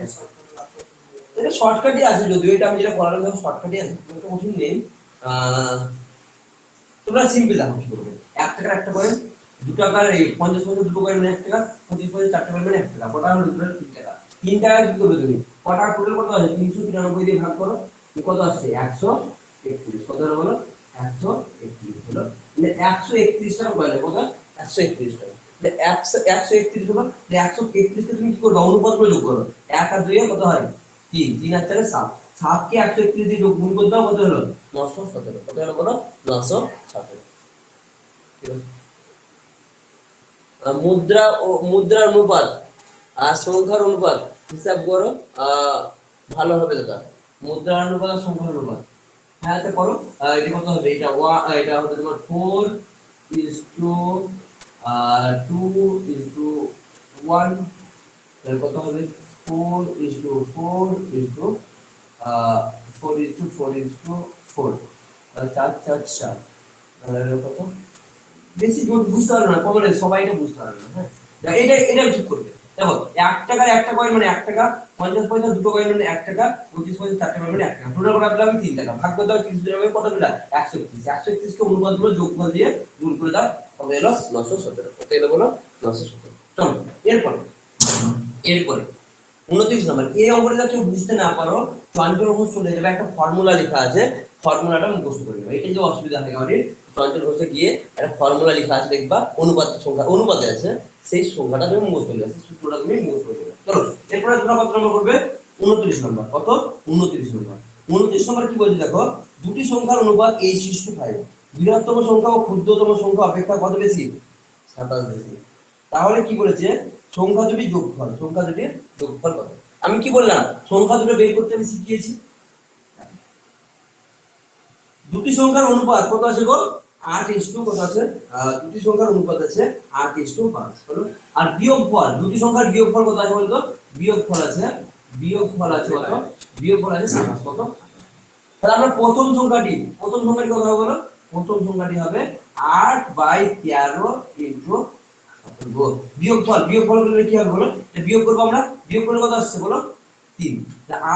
এটা শর্টকাটই আছে যদিও এটা আমি যেটা পড়ালাম শর্টকাটই আছে এটা কঠিন নেই তোমরা সিম্পল দেখো কি করবে 1 টাকার একটা কয়েন 2 টাকার এই 50 পয়সা দুটো কয়েন 1 টাকা 25 পয়সা চারটে কয়েন 1 টাকা কত হলো 3 টাকা 3 টাকা কি করবে তুমি কত টোটাল কত আছে 393 দিয়ে ভাগ করো কত আসছে 131 কত হলো 131 হলো মানে 131 টাকা কয়লা কত 131 টাকা। 131 হলো 133 কে তুমি কি করবে অনুপাত করে যোগ করো 1 আর 2 এ কত হয় 3 3 আর 4 7 7 কে 131 দিয়ে যোগ গুণ করে দাও কত হলো 917 কত হলো বলো 917 ঠিক আছে মুদ্রার অনুপাত আর সংখ্যার অনুপাত হিসাব করো ভালো হবে দাদা মুদ্রার অনুপাত আর সংখ্যার অনুপাত হ্যাঁ এটা করো এটা কত হবে এটা হবে তোমার 4:2:1 তাহলে কত হবে 4:4:4:4 4 4 4 তাহলে কত বেশি জোর বুঝতে পারবে না কমনে সবাই এটা বুঝতে পারবে না হ্যাঁ এটা ঠিক করবে দেখো 1 টাকার একটা কয়েন মানে 1 টাকা 50 পয়সা দুটো কয়েন মানে 1 টাকা 25 পয়সা 4 টাকা মানে 1 টাকা টোটাল কত পেলাম 3 টাকা ভাগ করে দাও 30 টাকা কত পেলাম 131 131 কে অনুপাতগুলো যোগফল দিয়ে গুণ করে দাও কত এলো 917 কত এলো বলো 917 চলো এরপরে 29 নম্বর এই অঙ্কটা কেউ বুঝতে না পারো চঞ্চল ঘোষ চলে যাবে একটা ফর্মুলা লেখা আছে ফর্মুলাটা মুখস্থ করে নেবে এটা যে অসুবিধা হয় আমাদের চঞ্চল ঘোষে গিয়ে একটা ফর্মুলা লেখা আছে দেখবা অনুপাত সংখ্যা অনুপাতে আছে সেই সংখ্যাটা তুমি মুখস্থ করে নেবে সূত্রটা তুমি মুখস্থ করে নেবে চলো এরপরে তোমরা কত নম্বর করবে 29 নম্বর কত 29 নম্বর 29 নম্বর কি বলছে দেখো দুটি সংখ্যার অনুপাত 8:5 বৃহত্তম সংখ্যা ও ক্ষুদ্রতম সংখ্যা অপেক্ষা কত বেশি 27 বেশি তাহলে কি বলেছে সংখ্যা দুটির যোগফল কত আমি কি বললাম সংখ্যা দুটো বের করতে আমি শিখিয়েছি দুটি সংখ্যার অনুপাত কত আছে গো 8:5 কত আছে দুটি সংখ্যার অনুপাত আছে 8:5 হলো আর বিয়োগফল দুটি সংখ্যার বিয়োগফল কত আছে বলতো বিয়োগফল আছে কত বিয়োগফল আছে 27 কত তাহলে আমরা প্রথম সংখ্যাটি কত হবে বলো প্রথম সংখ্যাটি হবে 8/13 বিয়োগফল করলে কি হবে বলো বিয়োগ করব আমরা বিয়োগ করলে কত আসছে বলো 3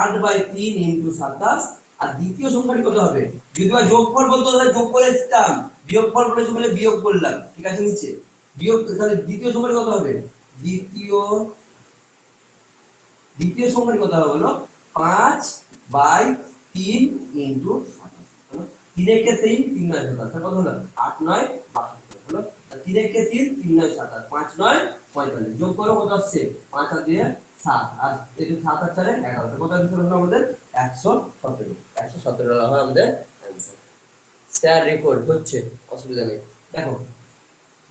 8/3 * 27 আর দ্বিতীয় সংখ্যাটি কত হবে যদি আমরা যোগফল বলতো তাহলে যোগ করে দিতাম বিয়োগফল বলেছে বলে বিয়োগ করলাম ঠিক আছে নিচে বিয়োগ তাহলে দ্বিতীয় সংখ্যাটি কত হবে দ্বিতীয় সংখ্যাটি কত হবে বলো 5/3 * 27 3 কে 3 3 9 27 কত হলো 8 9 72 হলো 3 কে 3 3 9 27 5 9 45 যোগ করো কত আসছে 5 আর 2 7 আর এই 7 আর 4 11 কত আসছে হলো আমাদের 117 হয় আমাদের आंसर স্যার রেকর্ড হচ্ছে অসুবিধা নেই দেখো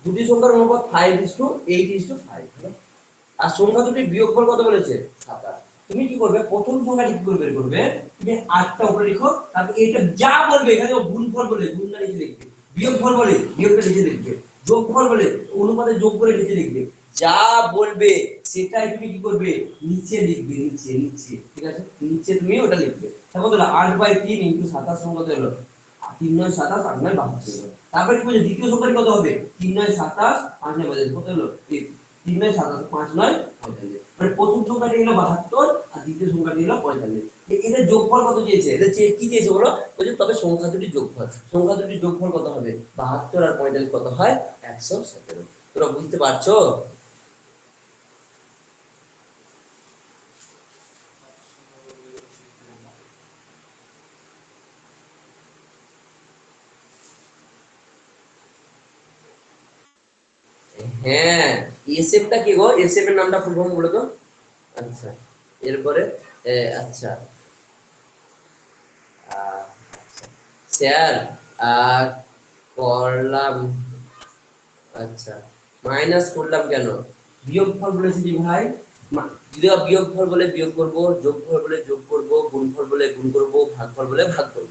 দুটি সংখ্যার অনুপাত 5:8:5 আর সংখ্যা দুটি বিয়োগফল কত বলেছে 27 তুমি কি করবে প্রথম সংখ্যাটি কি করে বের করবে তুমি 8টা উপরে লিখো তারপর এটা যা বলবে এখানে গুণফল বলে গুণটা নিচে লিখবে বিয়োগফল বলে বিয়োগটা নিচে লিখবে যোগফল বলে অনুপাতে যোগ করে নিচে লিখবে যা বলবে সেটাই তুমি কি করবে নিচে লিখবে নিচে ঠিক আছে নিচে তুমি ওটা লিখবে তারপর হলো 8/3 * 27 সংখ্যা কত হলো 3 9 27 8 9 72 তারপর কি বলছে দ্বিতীয় সংখ্যাটি কত হবে 3 9 27 5 9 52 কত হলো 3 9 27 5 9 45 মানে প্রথম সংখ্যাটি হলো 72 আর দ্বিতীয় সংখ্যাটি হলো 45 এদের যোগফল কত দিয়েছে এদের কি দিয়েছে বলো বলছে তবে সংখ্যা দুটির যোগফল কত হবে 72 আর 45 কত হয় 117 তোমরা বুঝতে পারছো হ্যাঁ এসএফটা কি গো এসএফ এর নামটা ফুল ফর্ম বলে তো আচ্ছা এরপরে আচ্ছা স্যার করলাম আচ্ছা মাইনাস করলাম কেন বিয়োগফল বলেছি কি ভাই যদি বিয়োগফল বলে বিয়োগ করব যোগফল বলে যোগ করব গুণফল বলে গুণ করব ভাগফল বলে ভাগ করব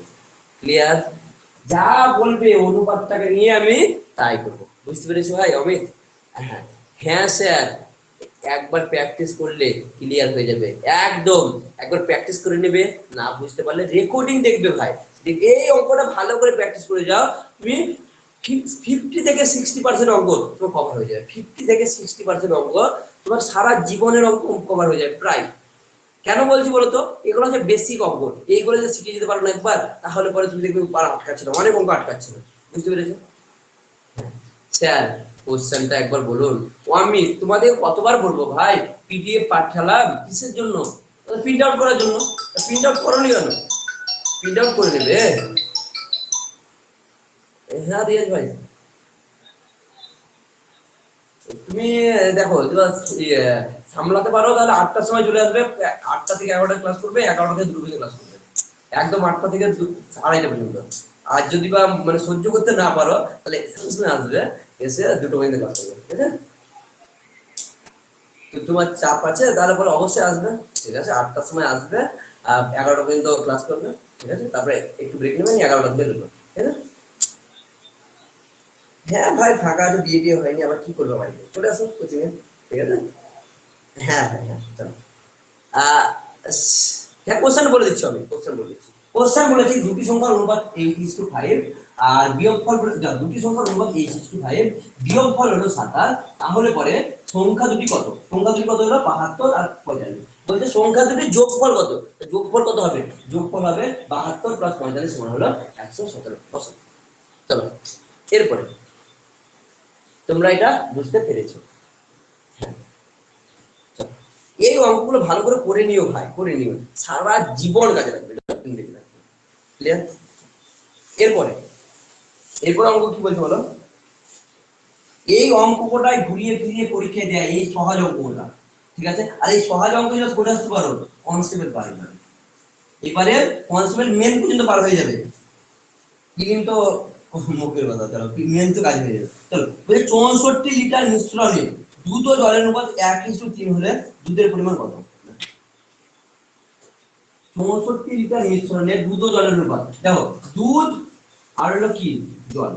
ক্লিয়ার যা বলবে অনুপাতটাকে নিয়ে আমি তাই করব বুঝতে পেরেছো ভাই অমিত হ্যাঁ স্যার একবার প্র্যাকটিস করলে ক্লিয়ার হয়ে যাবে একদম একবার প্র্যাকটিস করে নেবে না বুঝতে পারলে রেকর্ডিং দেখবে ভাই এই অঙ্কটা ভালো করে প্র্যাকটিস করে যাও তুমি 50 থেকে 60% অঙ্ক তোমার কভার হয়ে যাবে 50 থেকে 60% অঙ্ক তোমার সারা জীবনের অঙ্ক কভার হয়ে যাবে প্রায় কেন বলছি বলতো এগুলো হচ্ছে বেসিক অঙ্ক এইগুলো যদি শিখে যেতে পারো না একবার তাহলে পরে তুমি দেখবে পারা আটকাচ্ছে না অনেক অঙ্ক আটকাচ্ছে না বুঝতে পেরেছো স্যার কোশ্চেনটা একবার বলুন আমি তোমাদের কতবার বলবো ভাই পিডিএফ পাঠালাম কিসের জন্য প্রিন্ট আউট করার জন্য প্রিন্ট আউট করোনি কেন প্রিন্ট আউট করে নেবে হ্যাঁ রিয়াজ ভাই তুমি দেখো সামলাতে পারো তাহলে 8টার সময় চলে আসবে, 8টা থেকে 11টা ক্লাস করবে, 11টা থেকে 2টা ক্লাস করবে, একদম 8টা থেকে 2:30 পর্যন্ত। আর যদি বা মানে সহ্য করতে না পারো তাহলে সময় আসবে, এসে 2টো পর্যন্ত ক্লাস করবে, ঠিক আছে? তোমার চাপ আছে তাহলে পরে অবশ্যই আসবে, ঠিক আছে? 8টার সময় আসবে, 11টা পর্যন্ত ক্লাস করবে, ঠিক আছে? তারপরে একটু ব্রেক নেবে, 11টা থেকে বেরোবে, ঠিক আছে? হ্যাঁ ভাই ফাঁকা আছে, বিয়ে হয়নি, আবার কি করবো ভাই, চলে আসো কোচিং এ, ঠিক আছে? হ্যাঁ হ্যাঁ হ্যাঁ চলো। আহ হ্যাঁ কোশ্চেন বলে দিচ্ছি, আমি কোশ্চেন বলে দিচ্ছি। কোশ্চেন বলেছি দুটি সংখ্যার অনুপাত 8:5, আর বিয়োগফল দুটি সংখ্যার অনুপাত 8:5, বিয়োগফল হলো 27, তাহলে পরে সংখ্যা দুটি কত? সংখ্যা দুটি কত হলো 72 আর 45। বলতে সংখ্যা দুটি যোগফল কত? যোগফল কত হবে? যোগফল হবে 72 + 45 সমান হলো 117। চলো এরপরে তোমরা এটা বুঝতে পেরেছো? এই অঙ্কগুলো ভালো করে করে নিও ভাই, করে নিও, সারা জীবন কাজে লাগবে, ক্লিয়ার? এরপরে এরপরে অঙ্ক কি বলছে বলো? এই অঙ্কটাই ঘুরিয়ে ফিরিয়ে পরীক্ষায় দেয়, এই সহজ অঙ্কটা, ঠিক আছে? আর এই সহজ অঙ্ক যদি করে আসতে পারো কনস্টেবল পারবে না, এবারে কনস্টেবল মেন পর্যন্ত পার হয়ে যাবে, কিন্তু মুখের কথা, চলো মেন তো কাজ হয়ে যাবে। চলো 64 লিটার মিশ্রণে দুধ ও জলের অনুপাত 1:3 হলে দুধের পরিমাণ কত? 64 লিটার মিশ্রণে দুধ ও জলের অনুপাত, দেখো দুধ আর হলো কি জল,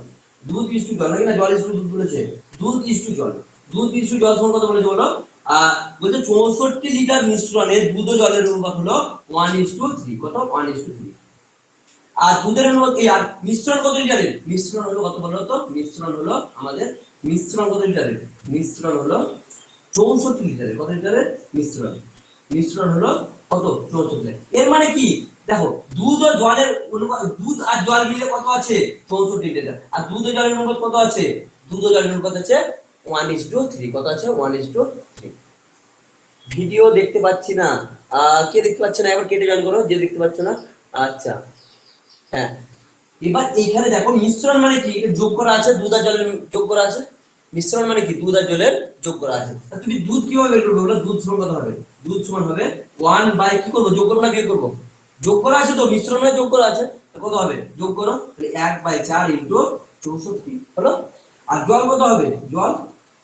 দুধ ইস্টু জল, নাকি না জল ইস্টু দুধ বলেছে, দুধ ইস্টু জল, দুধ ইস্টু জল সমান কত বলেছে বলো? বলছে 64 লিটার মিশ্রণে দুধ ও জলের অনুপাত হলো 1:3, কত? 1:3। আর দুধের অনুপাত এই আর মিশ্রণ কত লিটারের? মিশ্রণ হলো কত বলো তো? মিশ্রণ হলো আমাদের মিশ্রণ কত লিটারের? মিশ্রণ হলো 64 লিটারের, কত লিটারের মিশ্রণ? মিশ্রণ হলো কত? 64 লিটার। এর মানে কি দেখো, দুধ ও জলের অনুপাত, দুধ আর জল মিলে কত আছে? 64 লিটার। আর দুধ ও জলের অনুপাত কত আছে? দুধ ও জলের অনুপাত আছে 1:3, কত আছে? 1:3। ভিডিও দেখতে পাচ্ছি না, কে দেখতে পাচ্ছে না একবার কেটে জয়েন করো, যে দেখতে পাচ্ছ না। আচ্ছা হ্যাঁ, এবার এইখানে দেখো মিশ্রণ মানে কি, এটা যোগ করা আছে, দুধ আর জলের যোগ করা আছে। মিশ্রণ মানে কি, দুধ আর জলের যোগ করা আছে। তুমি দুধ কিভাবে বের করবে বলো? দুধ সমান কত হবে? দুধ সমান হবে 1 বাই কি করব, যোগ করব না বিয়োগ করব? যোগ করা আছে তো, মিশ্রণ মানে যোগ করা আছে, কত হবে? যোগ করো, তাহলে 1/4 * 64 হলো। আর জল কত হবে? জল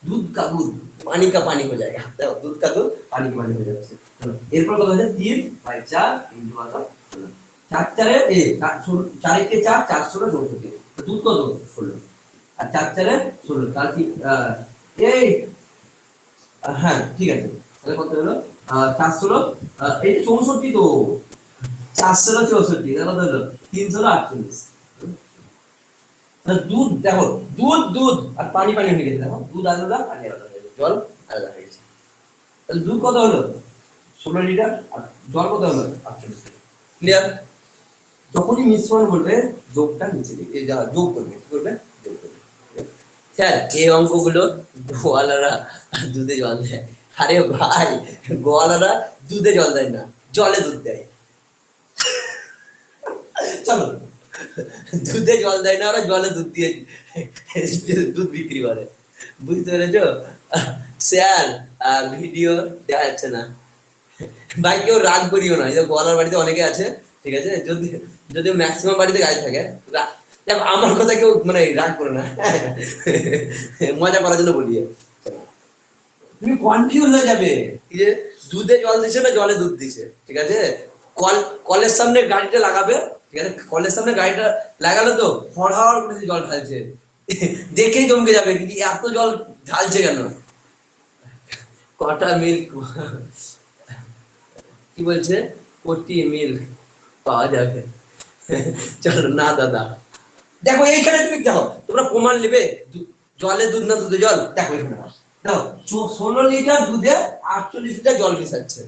दूध का दूध पानी का पानी हो जाएगा, देखो दूध का दूध पानी का पानी हो जाएगा। चलो এরপর কত হচ্ছে 3/4 * কত 4 4 এ 4 কে 4 416 64, দুধ কত 16, আর 4 4 এ 16, তাহলে কি এই হ্যাঁ ঠিক আছে, তাহলে কত হলো 416, এই 64 তো 464, তাহলে কত হলো 348। দুধ দেখো, দুধ দুধ আর পানি পানি হয়ে গেছে, দেখো দুধ আলাদা পানি আলাদা হয়ে গেছে, জল আলাদা হয়ে গেছে। তাহলে দুধ কত হলো 16 লিটার, আর জল কত হলো 48 লিটার। ক্লিয়ার? যখনই মিশ্রণ বলবে যোগটা নিচে দিকে যা যোগ করবে, কি করবে? যোগ করবে। স্যার এই অঙ্কগুলো গোয়ালারা দুধে জল দেয়, আরে ভাই গোয়ালারা দুধে জল দেয় না, জলে দুধ দেয়। চলো দুধে জল দেয় না, ওরা জলে দুধ দিয়ে দুধ বিক্রি করে, বুঝতে পেরেছো? স্যার ভিডিও দেখা যাচ্ছে না ভাই, কেউ রাগ করিও না, গোয়ালার বাড়িতে অনেকে আছে, ঠিক আছে? যদি যদি ম্যাক্সিমাম বাড়িতে গাড়ি থাকে, আমার কথা কেউ মানে রাগ করে না, মজা করার জন্য বলি। তুমি কনফিউজ হয়ে যাবে যে দুধে জল দিছে না জলে দুধ দিছে, ঠিক আছে? কলের সামনে গাড়িটা লাগাবে, ঠিক আছে? কলের সামনে গাড়িটা লাগালো তো ফড়ার করে জল ঢালছে, দেখেই চমকে যাবে কি এত জল ঢালছে কেন। কটা মিল্ক কি বলছে, কোটি মিল্ক পাওয়া যাবে? চলো না দাদা, দেখো এইখানে তুমি দেখো, তোমরা প্রমাণ নেবে জলে দুধ না দুধে জল, দেখো এখানে দেখো 16 লিটার দুধে 48 লিটার জল মিশাচ্ছে,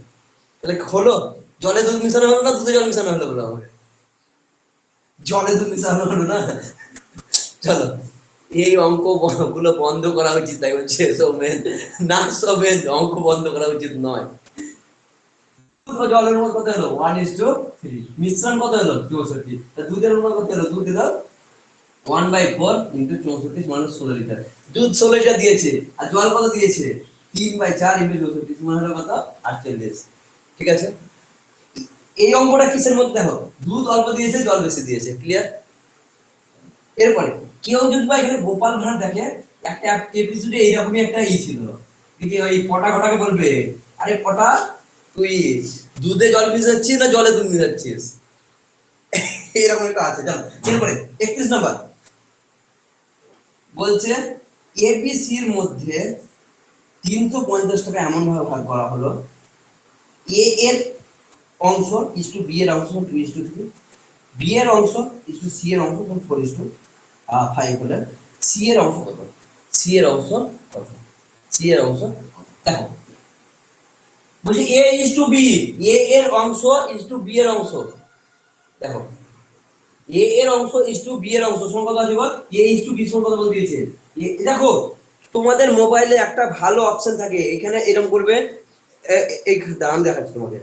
তাহলে হলো জলে দুধ মিশানো হলো না দুধে জল মিশানো হলো বলো আমাকে? জলে দুধ মিশানো হলো না। চলো এই অঙ্ক গুলো বন্ধ করা উচিত, তাই হচ্ছে সোমেন না, সোমেন অঙ্ক বন্ধ করা উচিত নয়। জলের অনুপাত কত হলো 1:3, মিশ্রণ কত হলো 64, দুধের অনুপাত কত হলো 2 দিলাম 1/4 ইন্টু 64 মানে 16 লিটার। দুধ 16 লিটার দিয়েছে আর জল কত দিয়েছে? 3/4 ইন্টু 64 মানে হলো কত? 48। ঠিক আছে, এই অঙ্কটা কিসের মধ্যে দেখো, দুধ অল্প দিয়েছে জল বেশি দিয়েছে। ক্লিয়ার? এরপরে কেউ যদি বা এখানে গোপাল ভাঁড় দেখে, একটা এপিসোডে এইরকমই একটা ছিল, দেখি ওই পটা ঘটাকে বলবে, আরে পটা তুই দুধে জল মিশাচ্ছিস না জলে দুধ মিশাচ্ছিস, এরকম একটা আছে। জানো? এরপরে 31 নম্বর বলছে এবিসি এর মধ্যে 350 টাকা এমন ভাবে ভাগ করা হলো, এ এর অংশ ইস টু বি এর অংশ 2:3, বি এর অংশ ইস টু সি এর অংশ 4:5 হলে সি এর অংশ কত? সি এর অংশ কত? সি এর অংশ দেখো, বলছি এ ইস টু বি, এ এর অংশ ইস টু বি এর অংশ। দেখো এ এর অংশ ইস টু বি এর অংশ সমান কত আছে বল? এ ইস টু বি সমান কত বল দিয়েছে। দেখো তোমাদের মোবাইলে একটা ভালো অপশন থাকে, এখানে এরকম করবে, এই দাম দেখাচ্ছি তোমাদের।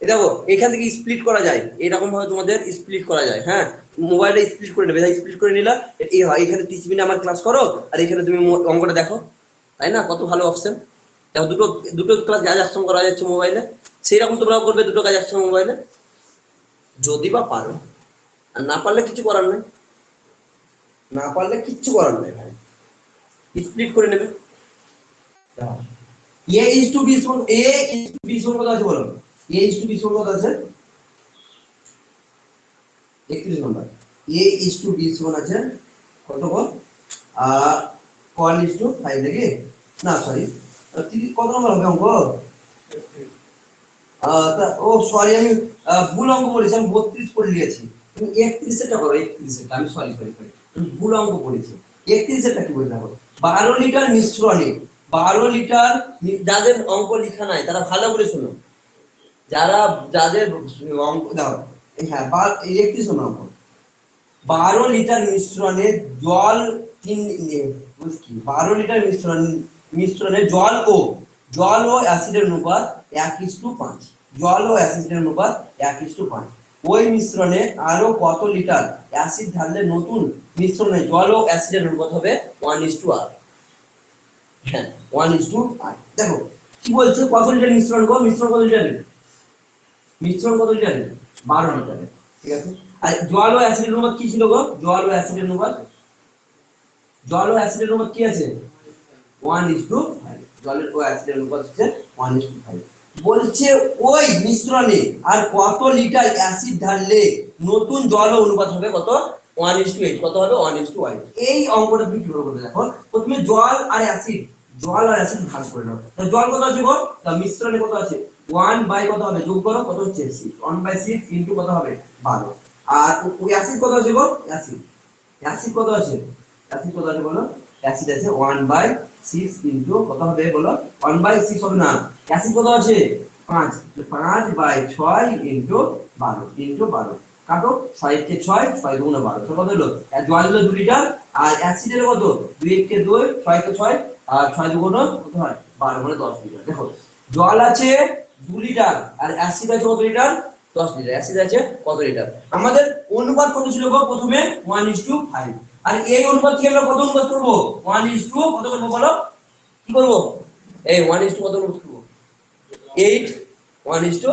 দেখো এখান থেকে স্প্লিট করা যায়, এরকম ভাবে তোমাদের স্প্লিট করা যায়। হ্যাঁ, মোবাইলে স্প্লিট করে নেবে, স্প্লিট করে নিলা, এই হয় এখানে 30 মিনিট আমার ক্লাস করো আর এখানে তুমি অঙ্কটা দেখো, তাই না? কত ভালো অপশন। দেখো দুটো দুটো ক্লাস কাজ একসঙ্গে করা যাচ্ছে মোবাইলে, সেই রকম তোমরাও করবে দুটো কাজ একসঙ্গে মোবাইলে, যদি বা পারো। আর না পারলে কিছু করার নেই, না পারলে কিচ্ছু করার নেই ভাই, স্প্লিট করে নেবে। এ ইস টু বি সমান, এ ইস টু বি সমান কত আছে বলো? এ ইস টু বি সমান কত আছে? 31 নম্বর। এ ইস টু বি সমান আছে কত বল? 1:5 নাকি? না সরি, কত নম্বর হবে অঙ্ক? ও সরি, আমি ভুল অঙ্ক বলেছি, আমি 32 করে নিয়েছি। তুমি 31 এরটা করো, 31 এরটা আমি সরি আমি ভুল অঙ্ক বলেছি। 31 এরটা কি বলে দেখো, 12 লিটার মিশ্রণে 12 লিটার, যাদের অঙ্ক লেখা নাই তারা ভালো করে শুনো, যাদের অঙ্ক দাও, হ্যাঁ 31 নম্বর, 12 লিটার মিশ্রণে জল 12 লিটার মিশ্রণে জল ও অ্যাসিডের অনুপাত 1:5, জল ও অ্যাসিডের অনুপাত 1:5। ওই মিশ্রণে আরো কত লিটার অ্যাসিড ঢাললে নতুন মিশ্রণে জল ও অ্যাসিডের অনুপাত হবে 1:8? হ্যাঁ 1:8। দেখো কি বলছে, কত লিটার মিশ্রণ গো? মিশ্রণ কত লিটার? মিশ্রণ কত লিটার? 12 লিটার। ঠিক আছে, আর জল ও অ্যাসিডের অনুপাত কি ছিল গো? জল ও অ্যাসিডের অনুপাত, জল ও অ্যাসিডের অনুপাত কি আছে? 1:5। জলের ও অ্যাসিডের অনুপাত হচ্ছে 1:5। বলছে ওই মিশ্রণে আর কত লিটার অ্যাসিড ঢাললে নতুন জল ও অনুপাত হবে কত? 1:8। কত হবে? 1:1। এই অঙ্কটা তুমি কিভাবে করবে দেখো, প্রথমে জল আর অ্যাসিড ভাগ করে নাও। জল কত আছে গো? মিশ্রণে কত আছে? 1 বাই কত হবে? যোগ করো, কত হচ্ছে? 6। 1/6 ইনটু কত হবে? 12। আর ওই অ্যাসিড কত আছে গো? অ্যাসিড কত আছে? অ্যাসিড কত আছে বলো? অ্যাসিড আছে 1/6 ইনটু কত হবে বলো? 1/6 হবে না, অ্যাসিড কত আছে? 5। 5/6 ইনটু 12 কাটো, 6 কে 6, 6 গুণে 12, কত হলো? জল হলো 2 লিটার, আর অ্যাসিডের কত? 2 কে 2, 6 কে 6, আর 6 দুগুণ কত হয়? 12 মানে 10 লিটার। দেখো জল আছে 2 লিটার আর অ্যাসিড আছে কত লিটার? 10 লিটার। অ্যাসিড আছে কত লিটার? আমাদের অনুপাত কত ছিল গো? প্রথমে 1:5, আর এই অনুপাত কি আমরা কত অনুপাত করব? 1:, কত করব বলো? কি করব? এই 1:, কত অনুপাত করব? 8। 1:8।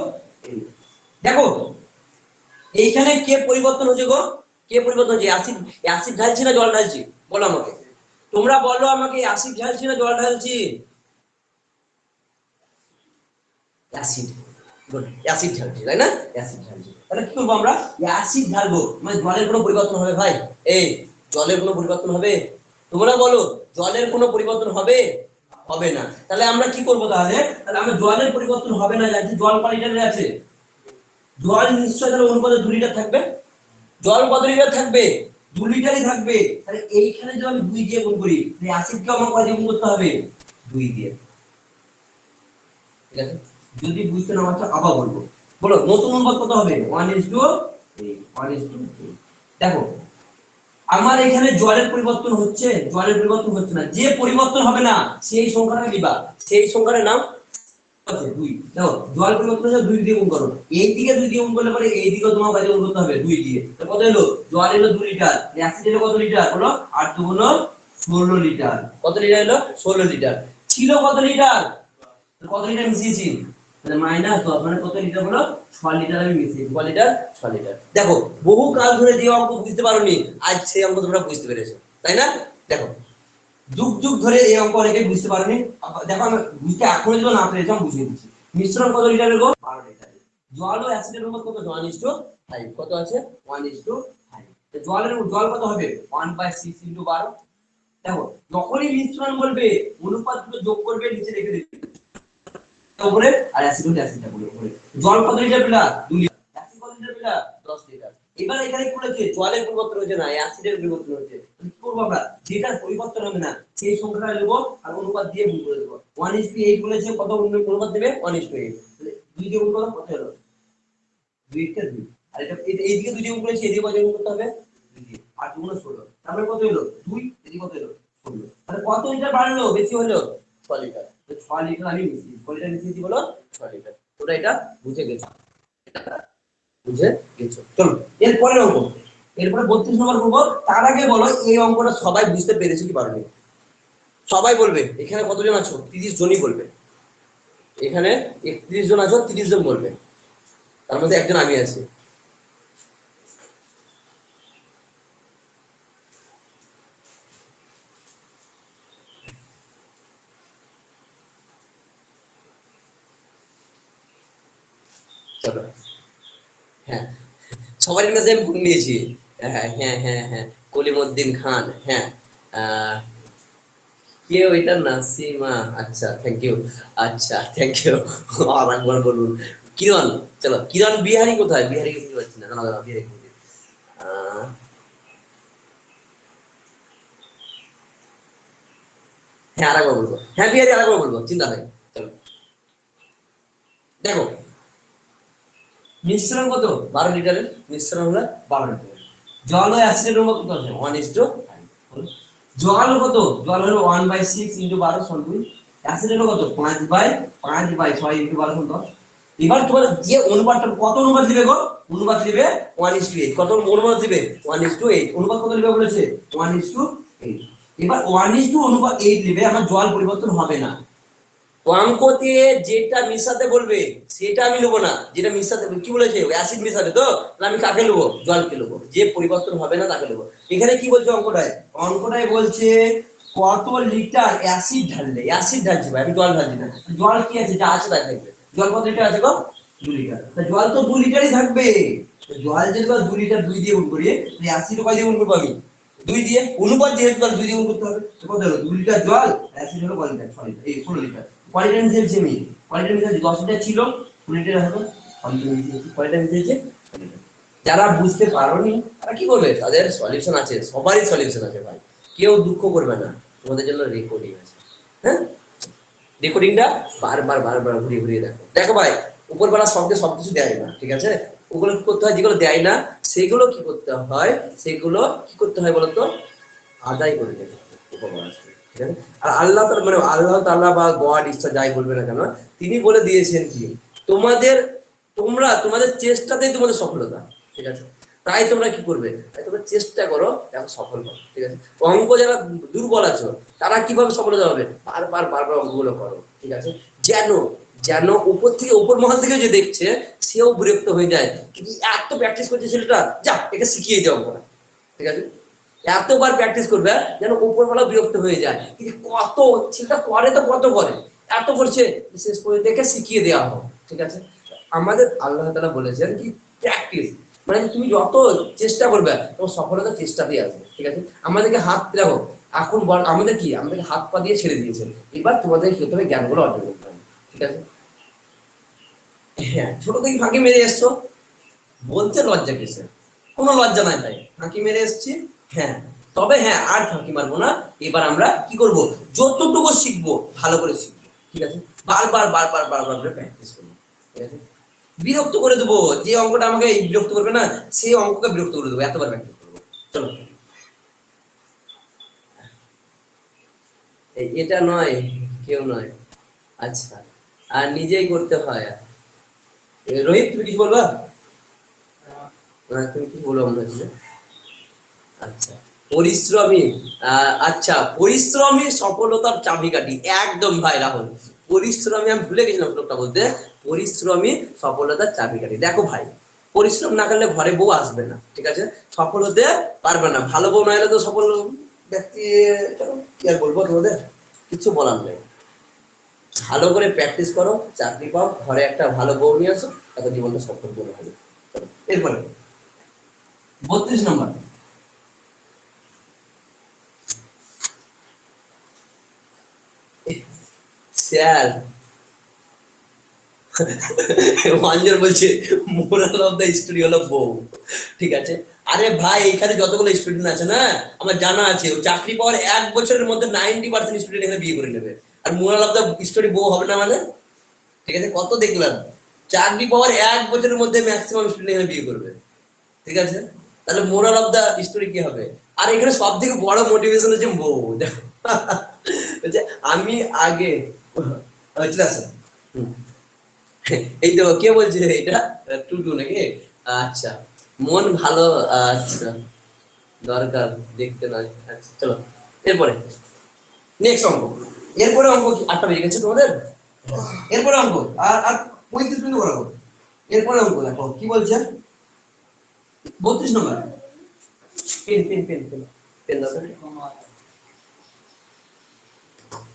দেখো এইখানে কে পরিবর্তন হচ্ছে গো? কে পরিবর্তন হচ্ছে? অ্যাসিড ঢালছি না জল ঢালছি? বলো আমাকে, তোমরা বলো আমাকে, অ্যাসিড ঢালছি না জল ঢালছি? অ্যাসিড। গুড, অ্যাসিড ঢালছি, তাই না? অ্যাসিড ঢালছি। তাহলে কি করব আমরা? অ্যাসিড ঢালবো, মানে জলের কোনো পরিবর্তন হবে ভাই? এই জলের কোনো পরিবর্তন হবে? তোমরা বলো, জলের কোনো পরিবর্তন হবে? হবে না। তাহলে আমরা কি করব তাহলে? তাহলে আমরা জলের পরিবর্তন হবে না জানছি, জল কত লিটারে আছে? জল নিশ্চয়ই তাহলে অনুপাতে 2 লিটার থাকবে। জল কত লিটার থাকবে? 2 লিটারই থাকবে। তাহলে এইখানে যদি আমি 2 দিয়ে গুণ করি, তাহলে অ্যাসিডকে আমার কত দিয়ে গুণ করতে হবে? 2 দিয়ে। ঠিক আছে, যদি বুঝতে না পারছো আবার বলবো। বলো নতুন অনুপাত কত হবে? 1:8। দেখো আমার এখানে জলের পরিবর্তন হচ্ছে? জলের পরিবর্তন হচ্ছে না। যে পরিবর্তন হবে না সেই সংখ্যাটা দিবা, সেই সংখ্যাটার নাম আছে 2 দেখো জল পরিবর্তন হচ্ছে 2 দিয়ে গুণ করো এই দিকে 2 দিয়ে গুণ করলে পরে এই দিকে তোমার বাইরে গুণ করতে হবে 2 দিয়ে তো কত হলো জল হলো 2 লিটার অ্যাসিড হলো কত লিটার বলো 8 2 হলো 16 লিটার কত লিটার হলো 16 লিটার ছিল কত লিটার কত লিটার মিশিয়েছি মানে মাইনাস 10 মানে কত লিটার হলো 6 লিটার আমি মিশিয়েছি কত লিটার 6 লিটার দেখো বহু কাল ধরে যে অঙ্ক বুঝতে পারোনি আজ সেই অঙ্ক তোমরা বুঝতে পেরেছো তাই না দেখো যুগ যুগ ধরে এই অঙ্ক অনেকে বুঝতে পারেনি দেখো আমি বুঝতে এখনো যদি না পেরেছি আমি বুঝিয়ে দিচ্ছি মিশ্রণ কত লিটারের গো 12 লিটার জল ও অ্যাসিডের অনুপাত কত 1:5 কত আছে 1:5 তো জল কত হবে 1/6 * 12 দেখো যখনই মিশ্রণ বলবে অনুপাতগুলো যোগ করবে নিচে রেখে দেবে উপরে আর অ্যাসিডটা বলে উপরে জল কত লিটার পেলা 2 লিটার অ্যাসিড কত লিটার পেলা 10 লিটার এবার এখানে কি বলেছে জলের পরিবর্তন হচ্ছে না অ্যাসিডের পরিবর্তন হচ্ছে কি করব আমরা যেটা পরিবর্তন হবে না সেই সংখ্যাটা নেব আর অনুপাত দিয়ে গুণ করে দেব 1:8 বলেছে কত অনুপাত দেবে 1:8 তাহলে 2 দিয়ে গুণ করলে কত হলো 2 কে 2 আর এটা এইদিকে 2 দিয়ে গুণ করেছে এদিকে কত গুণ করতে হবে 2 দিয়ে 8 গুণ 16 তারপরে কত হলো 2 এদিকে কত হলো 16 তাহলে কত লিটার বাড়লো বেশি হলো 6 লিটার তো 6 লিটার আমি মিশিয়ে কত লিটার মিশিয়েছি বলো 6 লিটার তোমরা এটা বুঝে গেছো বুঝে গেছো চলো এরপরের অঙ্ক এরপরে 32 নম্বর করব তার আগে বলো এই অঙ্কটা সবাই বুঝতে পেরেছে কি পারবে সবাই বলবে এখানে কতজন আছো 30 জনই বলবে এখানে 31 জন আছো 30 জন বলবে তার মধ্যে একজন আমি আছি চলো হ্যাঁ সবার কাছে আমি গুণ নিয়েছি হ্যাঁ হ্যাঁ হ্যাঁ হ্যাঁ কলিমউদ্দিন খান হ্যাঁ কে ওইটা নাসিমা আচ্ছা থ্যাংক ইউ আচ্ছা থ্যাংক ইউ আর একবার বলুন কিরণ চলো কিরণ বিহারি কোথায় বিহারি বুঝতে পারছি না না বিহারি হ্যাঁ আরেকবার বলবো হ্যাঁ বিহারি আরেকবার বলবো চিন্তা নেই চলো দেখো মিশ্রণ কত 12 লিটারের মিশ্রণ হলো 12 লিটার জল ও অ্যাসিডের অনুপাত কত আছে 1:5 জল কত জল হলো 1/6 * 12 সমান 2 অ্যাসিড হলো কত 5/5/6 * 12 সমান 10 এবার তোমার যে অনুপাতটা কত অনুপাত দিবে গো অনুপাত দিবে 1:8 কত অনুপাত দিবে 1:8 অনুপাত কত দিবে বলেছে 1:8 এবার 1:8 অনুপাত 8 দিবে আমার জল পরিবর্তন হবে না অঙ্কতে যেটা মিশাতে বলবে সেটা আমি নেবো না যেটা মিশাতে কি বলেছে অ্যাসিড মিশাতে তো তাহলে আমি কাকে নেবো জলকে নেবো যে পরিবর্তন হবে না তাকে নেবো এখানে কি বলছে অঙ্কটায় বলছে কত লিটার অ্যাসিড ঢালছে ভাই আমি জল ঢালছি না জল কি আছে যা আছে তাই থাকবে জল কত লিটার আছে গো 2 লিটার তা জল তো 2 লিটারই থাকবে জল যদি 2 লিটার 2 দিয়ে গুণ করি তাহলে অ্যাসিড কয় দিয়ে গুণ করব আমি 2 দিয়ে অনুপাত যেহেতু 2 দিয়ে গুণ করতে হবে কত হলো 2 লিটার জল অ্যাসিড হলো কত লিটার 6 লিটার এই 16 লিটার কোয়ালিটি মিশিয়েছি আমি কোয়ালিটি মিশিয়েছি 10 লিটার ছিল 20 লিটার হবে কোয়ালিটি মিশিয়েছি যারা বুঝতে পারোনি তারা কি করবে তাদের সলিউশন আছে সবারই সলিউশন আছে ভাই কেউ দুঃখ করবে না তোমাদের জন্য রেকর্ডিং আছে হ্যাঁ রেকর্ডিংটা বারবার বারবার ঘুরিয়ে ঘুরিয়ে দেখো দেখো ভাই উপরবেলা সবকে সবকিছু দেয় না ঠিক আছে ওগুলো কি করতে হয় যেগুলো দেয় না সেগুলো কি করতে হয় সেগুলো কি করতে হয় বলতো আদায় করে যেতে হবে উপরবেলা ঠিক আছে আর আল্লাহ তাআলা মানে আল্লাহ তাআলা বা গড ইচ্ছা যাই বলবে না কেন তিনি বলে দিয়েছেন কি তোমাদের চেষ্টাতেই তোমাদের সফলতা ঠিক আছে তাই তোমরা কি করবে তাই তোমরা চেষ্টা করো দেখো সফল হবে ঠিক আছে অঙ্ক যারা দুর্বল আছো তারা কিভাবে সফলতা হবে বারবার বারবার অঙ্কগুলো করো ঠিক আছে যেন যেন উপর থেকে উপর মহল থেকে যে দেখছে সেও বিরক্ত হয়ে যায় কিন্তু এত প্র্যাকটিস করছে ছেলেটা যা একে শিখিয়ে দাও না ঠিক আছে এতবার প্র্যাকটিস করবে যেন উপরওয়ালা বিরক্ত হয়ে যায় কিন্তু কত ছেলেটা করে তো কত করে এত করছে শেষ করে দেখে শিখিয়ে দেওয়া হোক ঠিক আছে আমাদের আল্লাহ তাআলা বলেছেন কি প্র্যাকটিস মানে তুমি যত চেষ্টা করবে তোমার সফলতা চেষ্টাতেই আসবে ঠিক আছে আমাদেরকে হাত দেখো এখন আমাদের কি আমাদেরকে হাত পা দিয়ে ছেড়ে দিয়েছেন এবার তোমাদের কি করতে হবে জ্ঞানগুলো অর্জন করতে হবে ঠিক আছে হ্যাঁ ছোট থেকে ফাঁকি মেরে এসছো বলতে লজ্জা কিসের কোনো লজ্জা নাই ভাই ফাঁকি মেরে এসছি হ্যাঁ তবে হ্যাঁ আর ফাঁকি মারবো না এবার আমরা কি করব যতটুকু শিখবো ভালো করে শিখবো ঠিক আছে বারবার বারবার বারবার করে প্র্যাকটিস করবো ঠিক আছে বিরক্ত করে দেবো যে অঙ্কটা আমাকে বিরক্ত করবে না সেই অঙ্ককে বিরক্ত করে দেবো এতবার প্র্যাকটিস করবো চলো এটা নয় কেউ নয় আচ্ছা আর নিজেই করতে হয়। রোহিত তুমি কিছু বলবা? তুমি কি বলবো মনে হচ্ছে? আচ্ছা, পরিশ্রমী। আচ্ছা, পরিশ্রমী সফলতার চাবিকাঠি। একদম ভাই রাহুল, পরিশ্রমী, আমি ভুলে গেছিলাম শ্লোকটা বলতে। পরিশ্রমী সফলতার চাবিকাঠি। দেখো ভাই, পরিশ্রম না করলে ঘরে বউ আসবে না, ঠিক আছে? সফল হতে পারবে না। ভালো বউ না এলে তো সফল ব্যক্তি, কি আর বলবো তোমাদের, কিছু বলার নেই। ভালো করে প্র্যাকটিস করো, চাকরি পাও, ঘরে একটা ভালো বউ নিয়ে আসো, তাতে জীবনটা সফল করে হবে। এরপরে 32 নম্বর। স্যার, অঞ্জন বলছে মোরাল অফ দ্য স্টোরি হলো বউ, ঠিক আছে? আরে ভাই, এখানে যতগুলো স্টুডেন্ট আছে না, আমার জানা আছে চাকরি পাওয়ার 1 বছরের মধ্যে 90% স্টুডেন্ট এখানে বিয়ে করে নেবে। আর মোরাল অফ দ্য স্টোরি বউ হবে না মানে, ঠিক আছে? কত দেখলাম, চাকরি পাওয়ার 1 বছরের মধ্যে ম্যাক্সিমাম স্টুডেন্ট এখানে বিয়ে করবে, ঠিক আছে? তাহলে মোরাল অফ দ্য স্টোরি কি হবে? আর এখানে সব থেকে বড় মোটিভেশন হচ্ছে বউ। বলছে আমি আগে, চলে আসো। এই তো কে বলছে এটা? টুটু নাকি? আচ্ছা, মন ভালো, আচ্ছা, দরকার দেখতে নয়। আচ্ছা চলো এরপরে নেক্সট অঙ্ক। এরপরে অঙ্ক কি 8টা বেজে গেছে তোমাদের? এরপরে অঙ্ক আর আর 35 মিনিট করাবো। এরপরে অঙ্ক দেখো কি বলছে, 32 নম্বর। Pen pen pen pen pen দাও।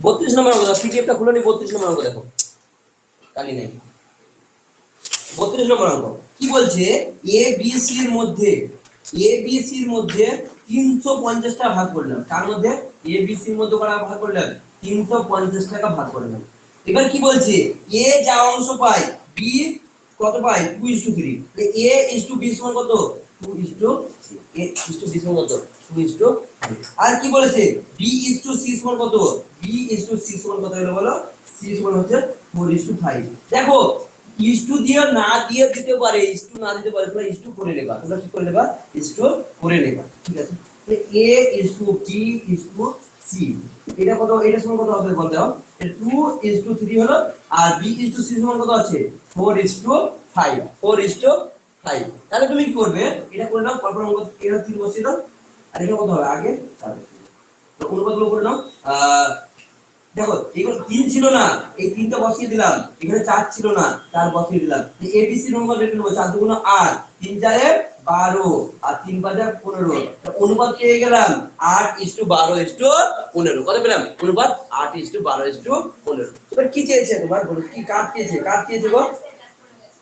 32 নম্বর অঙ্ক, পিডিএফটা খুলে নি। 32 নম্বর অঙ্ক দেখো, কালি নেই। 32 নম্বর অঙ্ক কি বলছে, এ বি সি এর মধ্যে, এ বি সি এর মধ্যে 350 টাকা ভাগ করলাম। তার মধ্যে এ বি সি এর মধ্যে কত ভাগ করলাম? 350 টাকা ভাগ করলাম। এবার কি বলছে, এ যা অংশ পায়, বি কত পায়? 2:3। এ ইজ টু বি সমান কত? 2:3। এ ইজ টু বি সমান কত? 2:3। আর কি বলেছে, বি ইজ টু সি সমান কত? বি ইজ টু সি সমান কত হলো বলো? সি সমান হচ্ছে 4:5। দেখো, ইস্টু দিয়ে না দিয়ে দিতে পারে, ইস্টু না দিতে পারে, তোমরা ইস্টু করে নেবা। তোমরা কি করে নেবা? ইস্টু করে নেবা, ঠিক আছে? এ ইস্টু বি ইস্টু সি, এটা কত? এটা সমান কত হবে বল দাও? 2:3 হলো। আর বি ইস্টু সি সমান কত আছে? 4:5। 4:5। তাহলে তুমি কি করবে? এটা করে নাও, পরপর অঙ্ক এটা 3 বসিয়ে দাও। আর এটা কত হবে আগে? তো অনুপাতগুলো করে নাও। দেখো, এগুলো 3 ছিল না, এই 3টা বসিয়ে দিলাম। এখানে 4 ছিল না, 4 বসিয়ে দিলাম। এবিসি নম্বর রেখে নেব। 4 দুগুণ 8, 3 4 12, আর 3 5 15। অনুপাত পেয়ে গেলাম 8:12:15। কত পেলাম অনুপাত? 8:12:15। এবার কি চেয়েছে তোমার, বলো কি কার চেয়েছে? কার চেয়েছে গো?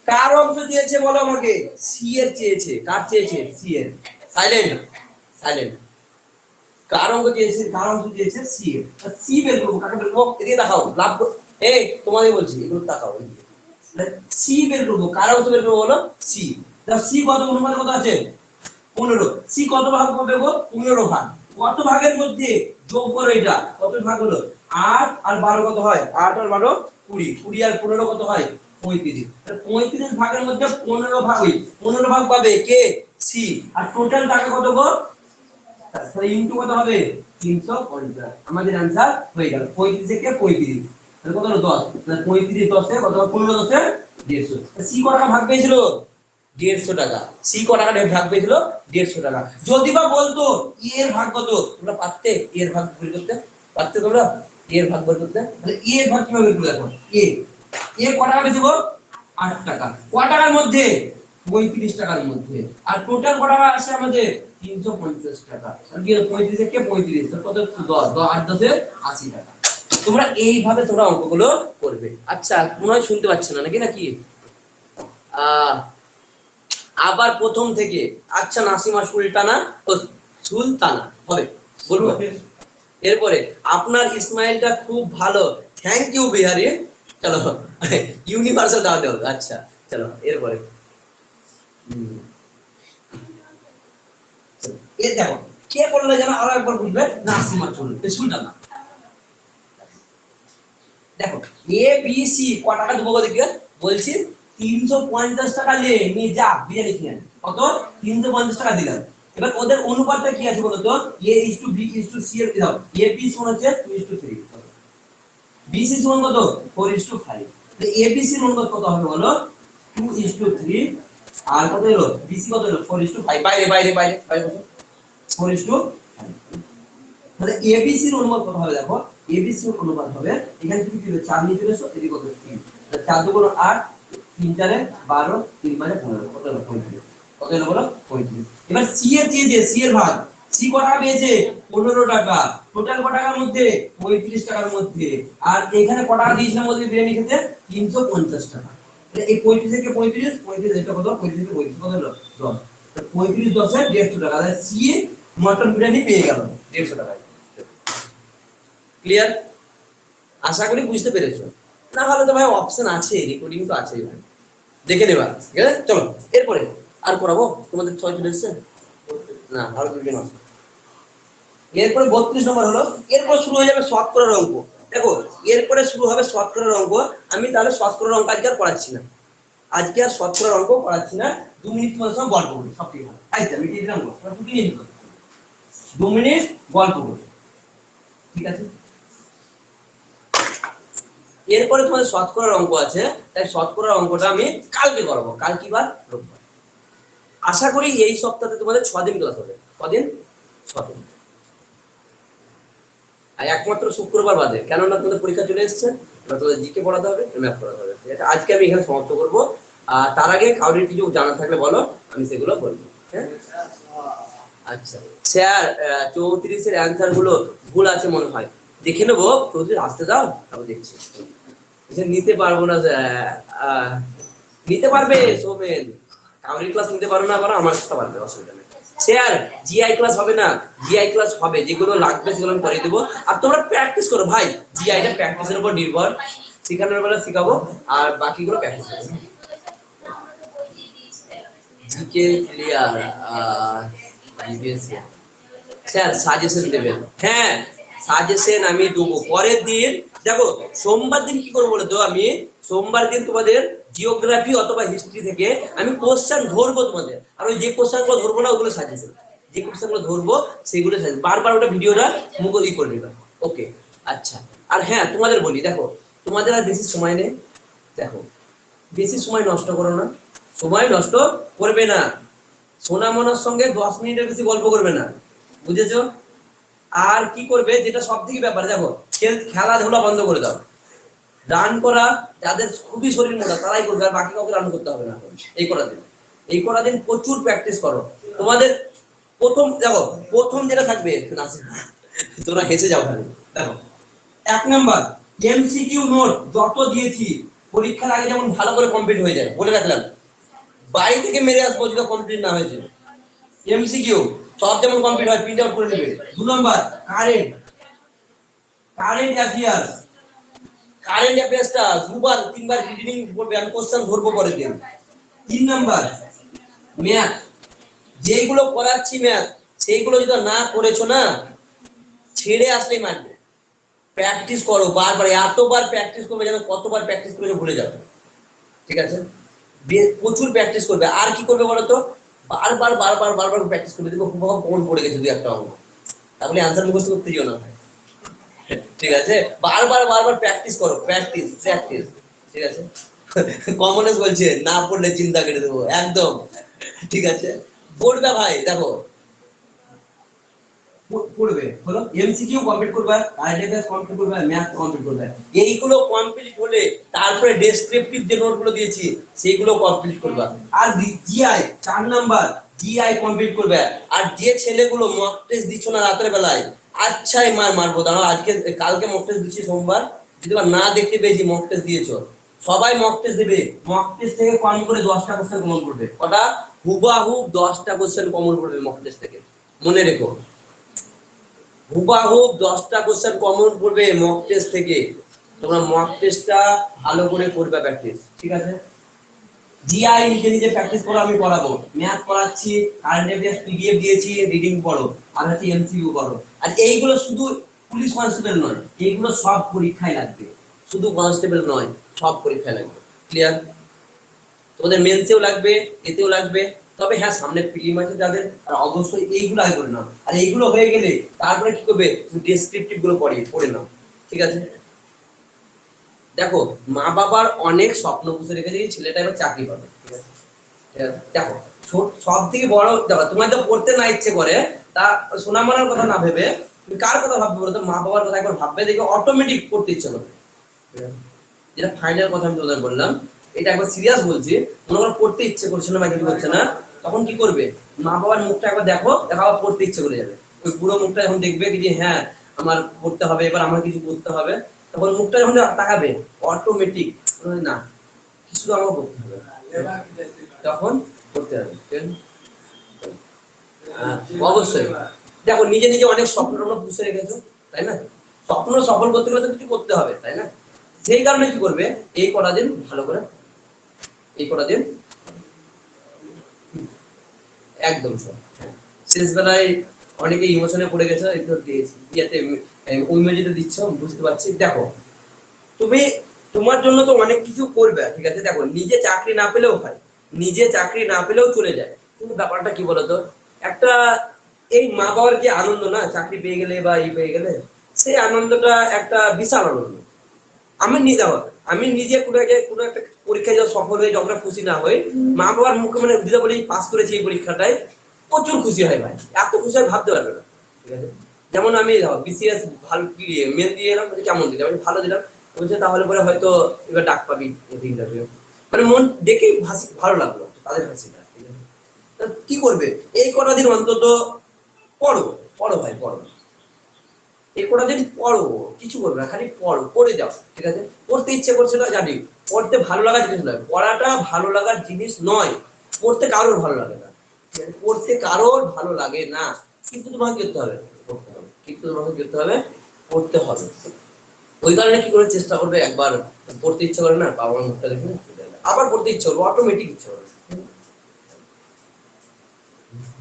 কার অংশ চেয়েছে বলো আমাকে? সি এর চেয়েছে। কার চেয়েছে? সি এর। Silent, silent. কার অঙ্ক দিয়েছে? কার অঙ্ক দিয়েছে? সি এর। সি বের করব, কাকে বের করব? এদিকে তাকাও, লাভ। এই তোমাদের বলছি, এগুলো তাকাও। সি বের করব, কার অঙ্ক বের করব বলো? সি। দাও, সি কত? অনুপাত কত আছে? 15। সি কত ভাগ করবে গো? 15 ভাগ। কত ভাগের মধ্যে যোগ করো এটা? কত ভাগ হলো? 8 আর 12 কত হয়? 8 আর 12 20। 20 আর 15 কত হয়? 35। 35 ভাগের মধ্যে 15 ভাগ, 15 ভাগ পাবে কে? সি। আর টোটাল টাকা কত গো? তাহলে ইনটু কত হবে? 350। আমাদের आंसर হয়ে গেল 35 থেকে 35। তাহলে কত হলো? 10। তাহলে 35 10 এ কত? 15 10 এ 150। সি কত টাকা ভাগ পেয়েছিল? 150 টাকা। সি কত টাকা ভাগ পেয়েছিল? 150 টাকা। যদি বা বলতো ই এর ভাগ কত, তোমরা পারতে? ই এর ভাগ বের করতে পারতে তোমরা? ই এর ভাগ বের করতে? তাহলে ই এর ভাগ কিভাবে বের করবে এখন? এ এ কত টাকা পেয়েছিল? 8 টাকা। কত টাকার মধ্যে? 35 টাকার মধ্যে। আর টোটাল কত টাকা আসে আমাদের? 350 টাকা। আর কি 35 থেকে 35 তো কত? 10 10 8 10 এ 80 টাকা। তোমরা এইভাবে তোমরা অঙ্কগুলো করবে। আচ্ছা, মনে হয় শুনতে পাচ্ছ না নাকি? নাকি আবার প্রথম থেকে। আচ্ছা, নাসিমা সুলতানা, ও সুলতানা হবে বলবো। এরপরে আপনার ইসমাইলটা খুব ভালো, থ্যাংক ইউ বিহারি। চলো, ইউনিভার্সাল দাও দাও। আচ্ছা চলো এরপরে এ দেখো, কে বললে যেন আরো একবার বুঝবে। নাসিমা সুলতানা। দেখো, এ বি সি ক টাকা দেবো দেখি বলছি? 350 টাকা নিয়ে যা বিরিয়ানি কিনে। কত? 350 টাকা দিলাম। এবার ওদের অনুপাতটা কি আছে বলো তো? A is to B is to C এর দাও। এ বি সমান হচ্ছে 2:3, বি সি সমান কত? 4:5। এবিসি এর অনুপাত কত হবে বলো? 2:3 আর কত হলো? বিসি কত হলো? 4:5। বাইরে বাইরে বাইরে বাইরে কত? 4:5। তাহলে এবিসি এর অনুপাত কত হবে দেখো? এবিসি এর অনুপাত হবে এখানে তুমি কি 4 নিয়ে চলে এসো, এদিকে কত? 3। তাহলে 4 দুগুণ 8, 3 4 12, 3 5 15, কত হলো? 35। কত হলো বলো? 35। এবার সি এর চেয়ে সি এর ভাগ, সি কত টাকা পেয়েছে? 15 টাকা। টোটাল কত টাকার মধ্যে? 35 টাকার মধ্যে। আর এখানে কত টাকা দিয়েছিলাম বলতে বিরিয়ানি খেতে? 350 টাকা। তাহলে এই 35 থেকে 35 এটা কত? 35 থেকে 35 কত হলো? 10। তো 35 10 এর 150 টাকা। তাহলে সি মটন বিরিয়ানি পেয়ে গেল 150 টাকায়। ক্লিয়ার? আশা করি বুঝতে পেরেছো। না হলে তো ভাই অপশন আছে, রেকর্ডিং তো আছে ভাই, দেখে নেবা। ঠিক আছে, চলো এরপরে আর করাবো। তোমাদের 6 চলে এসেছে না? আরো দুজন আছে। এরপরে 32 নম্বর হলো, এরপর শুরু হয়ে যাবে শতকরার অঙ্ক। দেখো এরপরে শুরু হবে শতকরার অঙ্ক। আমি তাহলে শতকরার অঙ্ক আজকে আর পড়াচ্ছি না, আজকে আর শতকরার অঙ্ক পড়াচ্ছি না। 2 মিনিট তোমাদের সঙ্গে গল্প করি, সব ঠিক আছে? আচ্ছা আমি কি দিলাম, 2 মিনিট গল্প করি, ঠিক আছে? এরপরে তোমাদের শতকরার অঙ্ক আছে, তাই শতকরার অঙ্কটা আমি কালকে করাবো। কাল কি বার? রোববার। আশা করি এই সপ্তাহে তোমাদের 6 দিন ক্লাস হবে। কদিন? 6 দিন। আর একমাত্র শুক্রবার বাদে, কেননা তোমাদের পরীক্ষা চলে এসেছে, তোমাদের জিকে পড়াতে হবে, ম্যাথ পড়াতে হবে। ঠিক আছে, আজকে আমি এখানে সমাপ্ত করবো। আর তার আগে কাউরির কিছু জানা থাকলে বলো, আমি সেগুলো বলবো। হ্যাঁ আচ্ছা স্যার, 34 এর অ্যান্সার গুলো ভুল আছে মনে হয়, দেখে নেবো। প্রচুর আসতে দাও, তারপর দেখছি। নিতে পারবো না স্যার। নিতে পারবে সোমেন, কাউরির ক্লাস নিতে পারো না, পারো আমার সাথে পারবে, অসুবিধা নেই। স্যার জিআই ক্লাস হবে না? জিআই ক্লাস হবে, যেগুলো লাগবে সেগুলো আমি করে দেবো। আর তোমরা প্র্যাকটিস করো ভাই, জিআইটা প্র্যাকটিসের উপর নির্ভর, শেখানোর বেলা শেখাবো আর বাকিগুলো প্র্যাকটিস করো। GK clear. স্যার সাজেশন দেবেন? হ্যাঁ সাজেশন আমি দেবো পরের দিন। দেখো সোমবার দিন কি করবো বলে তো, আমি সোমবার দিন তোমাদের জিওগ্রাফি অথবা হিস্ট্রি থেকে আমি কোশ্চেন ধরবো তোমাদের, আর ওই যে কোশ্চেন গুলো ধরবো না ওগুলো সাজেশন, যে কোশ্চেন গুলো ধরবো সেগুলো সাজেশন। বারবার ওটা ভিডিওটা মুখস্থ করে নিবা। ওকে আচ্ছা। আর হ্যাঁ তোমাদের বলি, দেখো তোমাদের আর বেশি সময় নেই, দেখো বেশি সময় নষ্ট করো না, সময় নষ্ট করবে না। সোনামনার সঙ্গে 10 মিনিটের বেশি গল্প করবে না, বুঝেছো? আর কি করবে, যেটা সব থেকে ব্যাপার, দেখো খেলাধুলা বন্ধ করে দাও। রান করা যাদের খুবই শরীর মোটা তারাই করবে, আর বাকি কাউকে রান করতে হবে না। এই করা দিন, এই করা দিন প্রচুর প্র্যাকটিস করো। তোমাদের প্রথম দেখো, প্রথম যেটা থাকবে, তোমরা হেসে যাও খালি। দেখো 1 নাম্বার এমসিকিউ নোট যত দিয়েছি পরীক্ষার আগে যেমন ভালো করে কমপ্লিট হয়ে যায়, বলে রাখলাম। বাড়ি থেকে মেরে আসবো যেটা কমপ্লিট না হয়েছে। এমসিকিউ সব যেমন কমপ্লিট হয়, প্রিন্ট আউট করে নেবে। 2 number current, current affairs, current অ্যাফেয়ার্সটা 2বার 3বার রিডিং করবে, আমি কোশ্চেন ধরবো পরে দিন। 3 নাম্বার ম্যাথ, যেগুলো করাচ্ছি ম্যাথ সেইগুলো যদি না করেছো না, ছেড়ে আসলেই মানবে। প্র্যাকটিস করো বারবার, এতবার প্র্যাকটিস করবে যেন কতবার প্র্যাকটিস করে ভুলে যাবে। ঠিক আছে, প্রচুর প্র্যাকটিস করবে। আর কি করবে বলো তো, বারবার বারবার বারবার প্র্যাকটিস করবে। দেখো খুব কমন পড়ে গেছে দুই একটা অঙ্ক, তাহলে অ্যান্সার মুখস্থ করতে যেও না। ঠিক আছে, বারবার বারবার প্র্যাকটিস করো, প্র্যাকটিস প্র্যাকটিস। ঠিক আছে, কমনেস বলছে না পড়লে চিন্তা করে দেবো একদম। ঠিক আছে, পড়বে ভাই। দেখো পড়বে হলো, এমসিকিউ কমপ্লিট করবে, আইডিয়াস কমপ্লিট করবে, ম্যাথ কমপ্লিট করবে। এইগুলো কমপ্লিট হলে তারপরে ডেসক্রিপটিভ যে নোটগুলো দিয়েছি সেইগুলো কমপ্লিট করবে। আর জিআই 4 নাম্বার জিআই কমপ্লিট করবে। আর যে ছেলেগুলো মক টেস্ট দিচ্ছ না রাতের বেলায়, আচ্ছাই মার মারবো। দাঁড়াও আজকে কালকে মক টেস্ট দিচ্ছি সোমবার, যদি না দেখতে পেয়েছি মক টেস্ট দিয়েছো, সবাই মক টেস্ট দেবে। মক টেস্ট থেকে কম করে 10টা কোশ্চেন কমন করবে। কটা? হুবাহুব 10টা কোশ্চেন কমন করবে মক টেস্ট থেকে, মনে রেখো। হুবাহুব 10টা কোশ্চেন কমন করবে মক টেস্ট থেকে। তোমরা মক টেস্টটা ভালো করে করবে, প্র্যাকটিস। ঠিক আছে, জিআই নিজে নিজে প্র্যাকটিস করো, আমি পড়াবো। ম্যাথ পড়াচ্ছি, কারেন্ট অ্যাফেয়ার্স পিডিএফ দিয়েছি, রিডিং পড়ো, আর হচ্ছে এমসিকিউ করো। আর এইগুলো শুধু পুলিশ কনস্টেবল নয়, এইগুলো সব পরীক্ষায় লাগবে, শুধু কনস্টেবল নয়, সব পরীক্ষায় লাগবে। ক্লিয়ার? তোমাদের মেন্সেও লাগবে, এতেও লাগবে। তবে হ্যাঁ সামনে প্রিলিম আছে যাদের, আর অবশ্যই এইগুলো আগে করে নাও। আর এইগুলো হয়ে গেলে তারপরে কি করবে, ডেসক্রিপটিভ গুলো পড়ে নাও। ঠিক আছে, দেখো মা বাবার অনেক স্বপ্ন পুষে রেখেছে এই ছেলেটা এবার চাকরি পাবে, ঠিক আছে? দেখো সব থেকে বড় দেখো, তোমার তো পড়তে না ইচ্ছে করে তা সোনামার কথা না ভেবে তুমি কার কথা ভাববে বলো তো? মা বাবার কথা একবার ভাববে, দেখবে অটোমেটিক পড়তে ইচ্ছে করবে। যেটা ফাইনাল কথা আমি তোমাদের বললাম, এটা একবার সিরিয়াস বলছি, মনে করো পড়তে ইচ্ছে করছে না বা কিছু করছে না, তখন কি করবে? মা বাবার মুখটা একবার দেখো, দেখা আবার পড়তে ইচ্ছে করে যাবে। ওই পুরো মুখটা যখন দেখবে কি যে হ্যাঁ আমার পড়তে হবে, এবার আমার কিছু করতে হবে, তখন মুখটা যখন তাকাবে অটোমেটিক না কিছু তো আমার করতে হবে, তখন করতে হবে। অবশ্যই দেখো নিজে নিজে অনেক স্বপ্ন আমরা পুষে রেখেছো, তাই না? স্বপ্ন সফল করতে গেলে তো কিছু করতে হবে, তাই না? সেই কারণে কি করবে, এই কটা দিন ভালো করে, এই কটা দিন একদম সব শেষ বেলায় অনেকে ইমোশনে পড়ে গেছে, একটু ইয়েতে উন্মেজিতে দিচ্ছ, বুঝতে পারছি। দেখো তুমি তোমার জন্য তো অনেক কিছু করবে, ঠিক আছে? দেখো নিজে চাকরি না পেলেও হয়, নিজে চাকরি না পেলেও চলে যায়, কিন্তু ব্যাপারটা কি বলতো, একটা এই মা বাবার যে আনন্দ না চাকরি পেয়ে গেলে বা এই পেয়ে গেলে, সেই আনন্দটা একটা বিশাল আনন্দ। আমি নিজে আমি নিজে কোনো একটা পরীক্ষায় যখন সফল হয়ে যতটা খুশি না হই, মা বাবার মুখে মানে দিদা বলি পাস করেছি এই পরীক্ষাটায়, প্রচুর খুশি হয় ভাই, এত খুশি হয় ভাবতে পারবে না, ঠিক আছে? যেমন আমি বিসিএস ভালো মেল দিয়ে এলাম, কেমন দিলাম, আমি ভালো দিলাম, বলছে তাহলে পরে হয়তো এবার ডাক পাবি ইন্টারভিউ, মানে মন দেখেই ভালো লাগলো তাদের হাসিটা, ঠিক আছে? কি করবে, এই কটা দিন অন্তত পড়ো, পড়ো ভাই পড়ো, এই কটা দিন পড়ো, কিছু করবে না, খালি পড়ো, পড়ে যাও, ঠিক আছে? পড়তে ইচ্ছে করছে না জানি, পড়তে ভালো লাগার জিনিস নয়, পড়াটা ভালো লাগার জিনিস নয়, পড়তে কারোর ভালো লাগে না, ঠিক আছে? পড়তে কারোর ভালো লাগে না, কিন্তু তোমাকে করতে হবে, পড়তে হবে, কিন্তু তোমাকে করতে হবে, পড়তে হবে। ওই কারণে কি করে চেষ্টা করবে, একবার পড়তে ইচ্ছে করে না বাবার মুখটা দেখে আবার পড়তে ইচ্ছে করবে, অটোমেটিক ইচ্ছে করবে।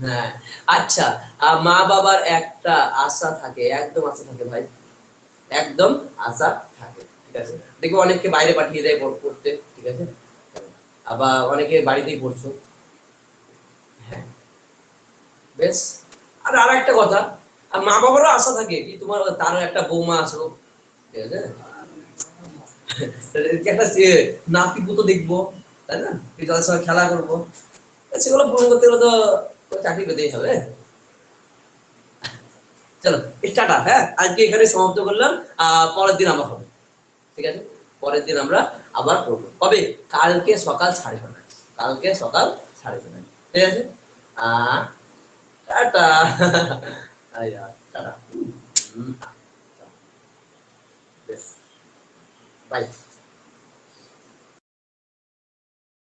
হ্যাঁ, আচ্ছা, মা বাবার একটা আশা থাকে, একদম আশা থাকে ভাই, একদম আশা থাকে, ঠিক আছে? দেখো অনেককে বাইরে পাঠিয়ে দেয় পড়তে, ঠিক আছে? আবার অনেকে বাড়িতেই পড়ছো, হ্যাঁ বেশ। আর একটা কথা, আর মা বাবারও আশা থাকে কি তোমার তারও একটা বৌমা আসলো, ঠিক আছে? একটা নাতি পুতো দেখবো, তাই না? তাদের সঙ্গে খেলা করবো, সেগুলো পূরণ করতে গেলে তো চাকরি পেতেই হবে। চলো টাটা, হ্যাঁ আজকে এখানে সমাপ্ত করলাম, পরের দিন আবার হবে, ঠিক আছে? পরের দিন আমরা আবার করবো, কবে? কালকে সকাল 9:30, কালকে সকাল 9:30, ঠিক আছে? টাটা। টাটা, বেশ, বাই।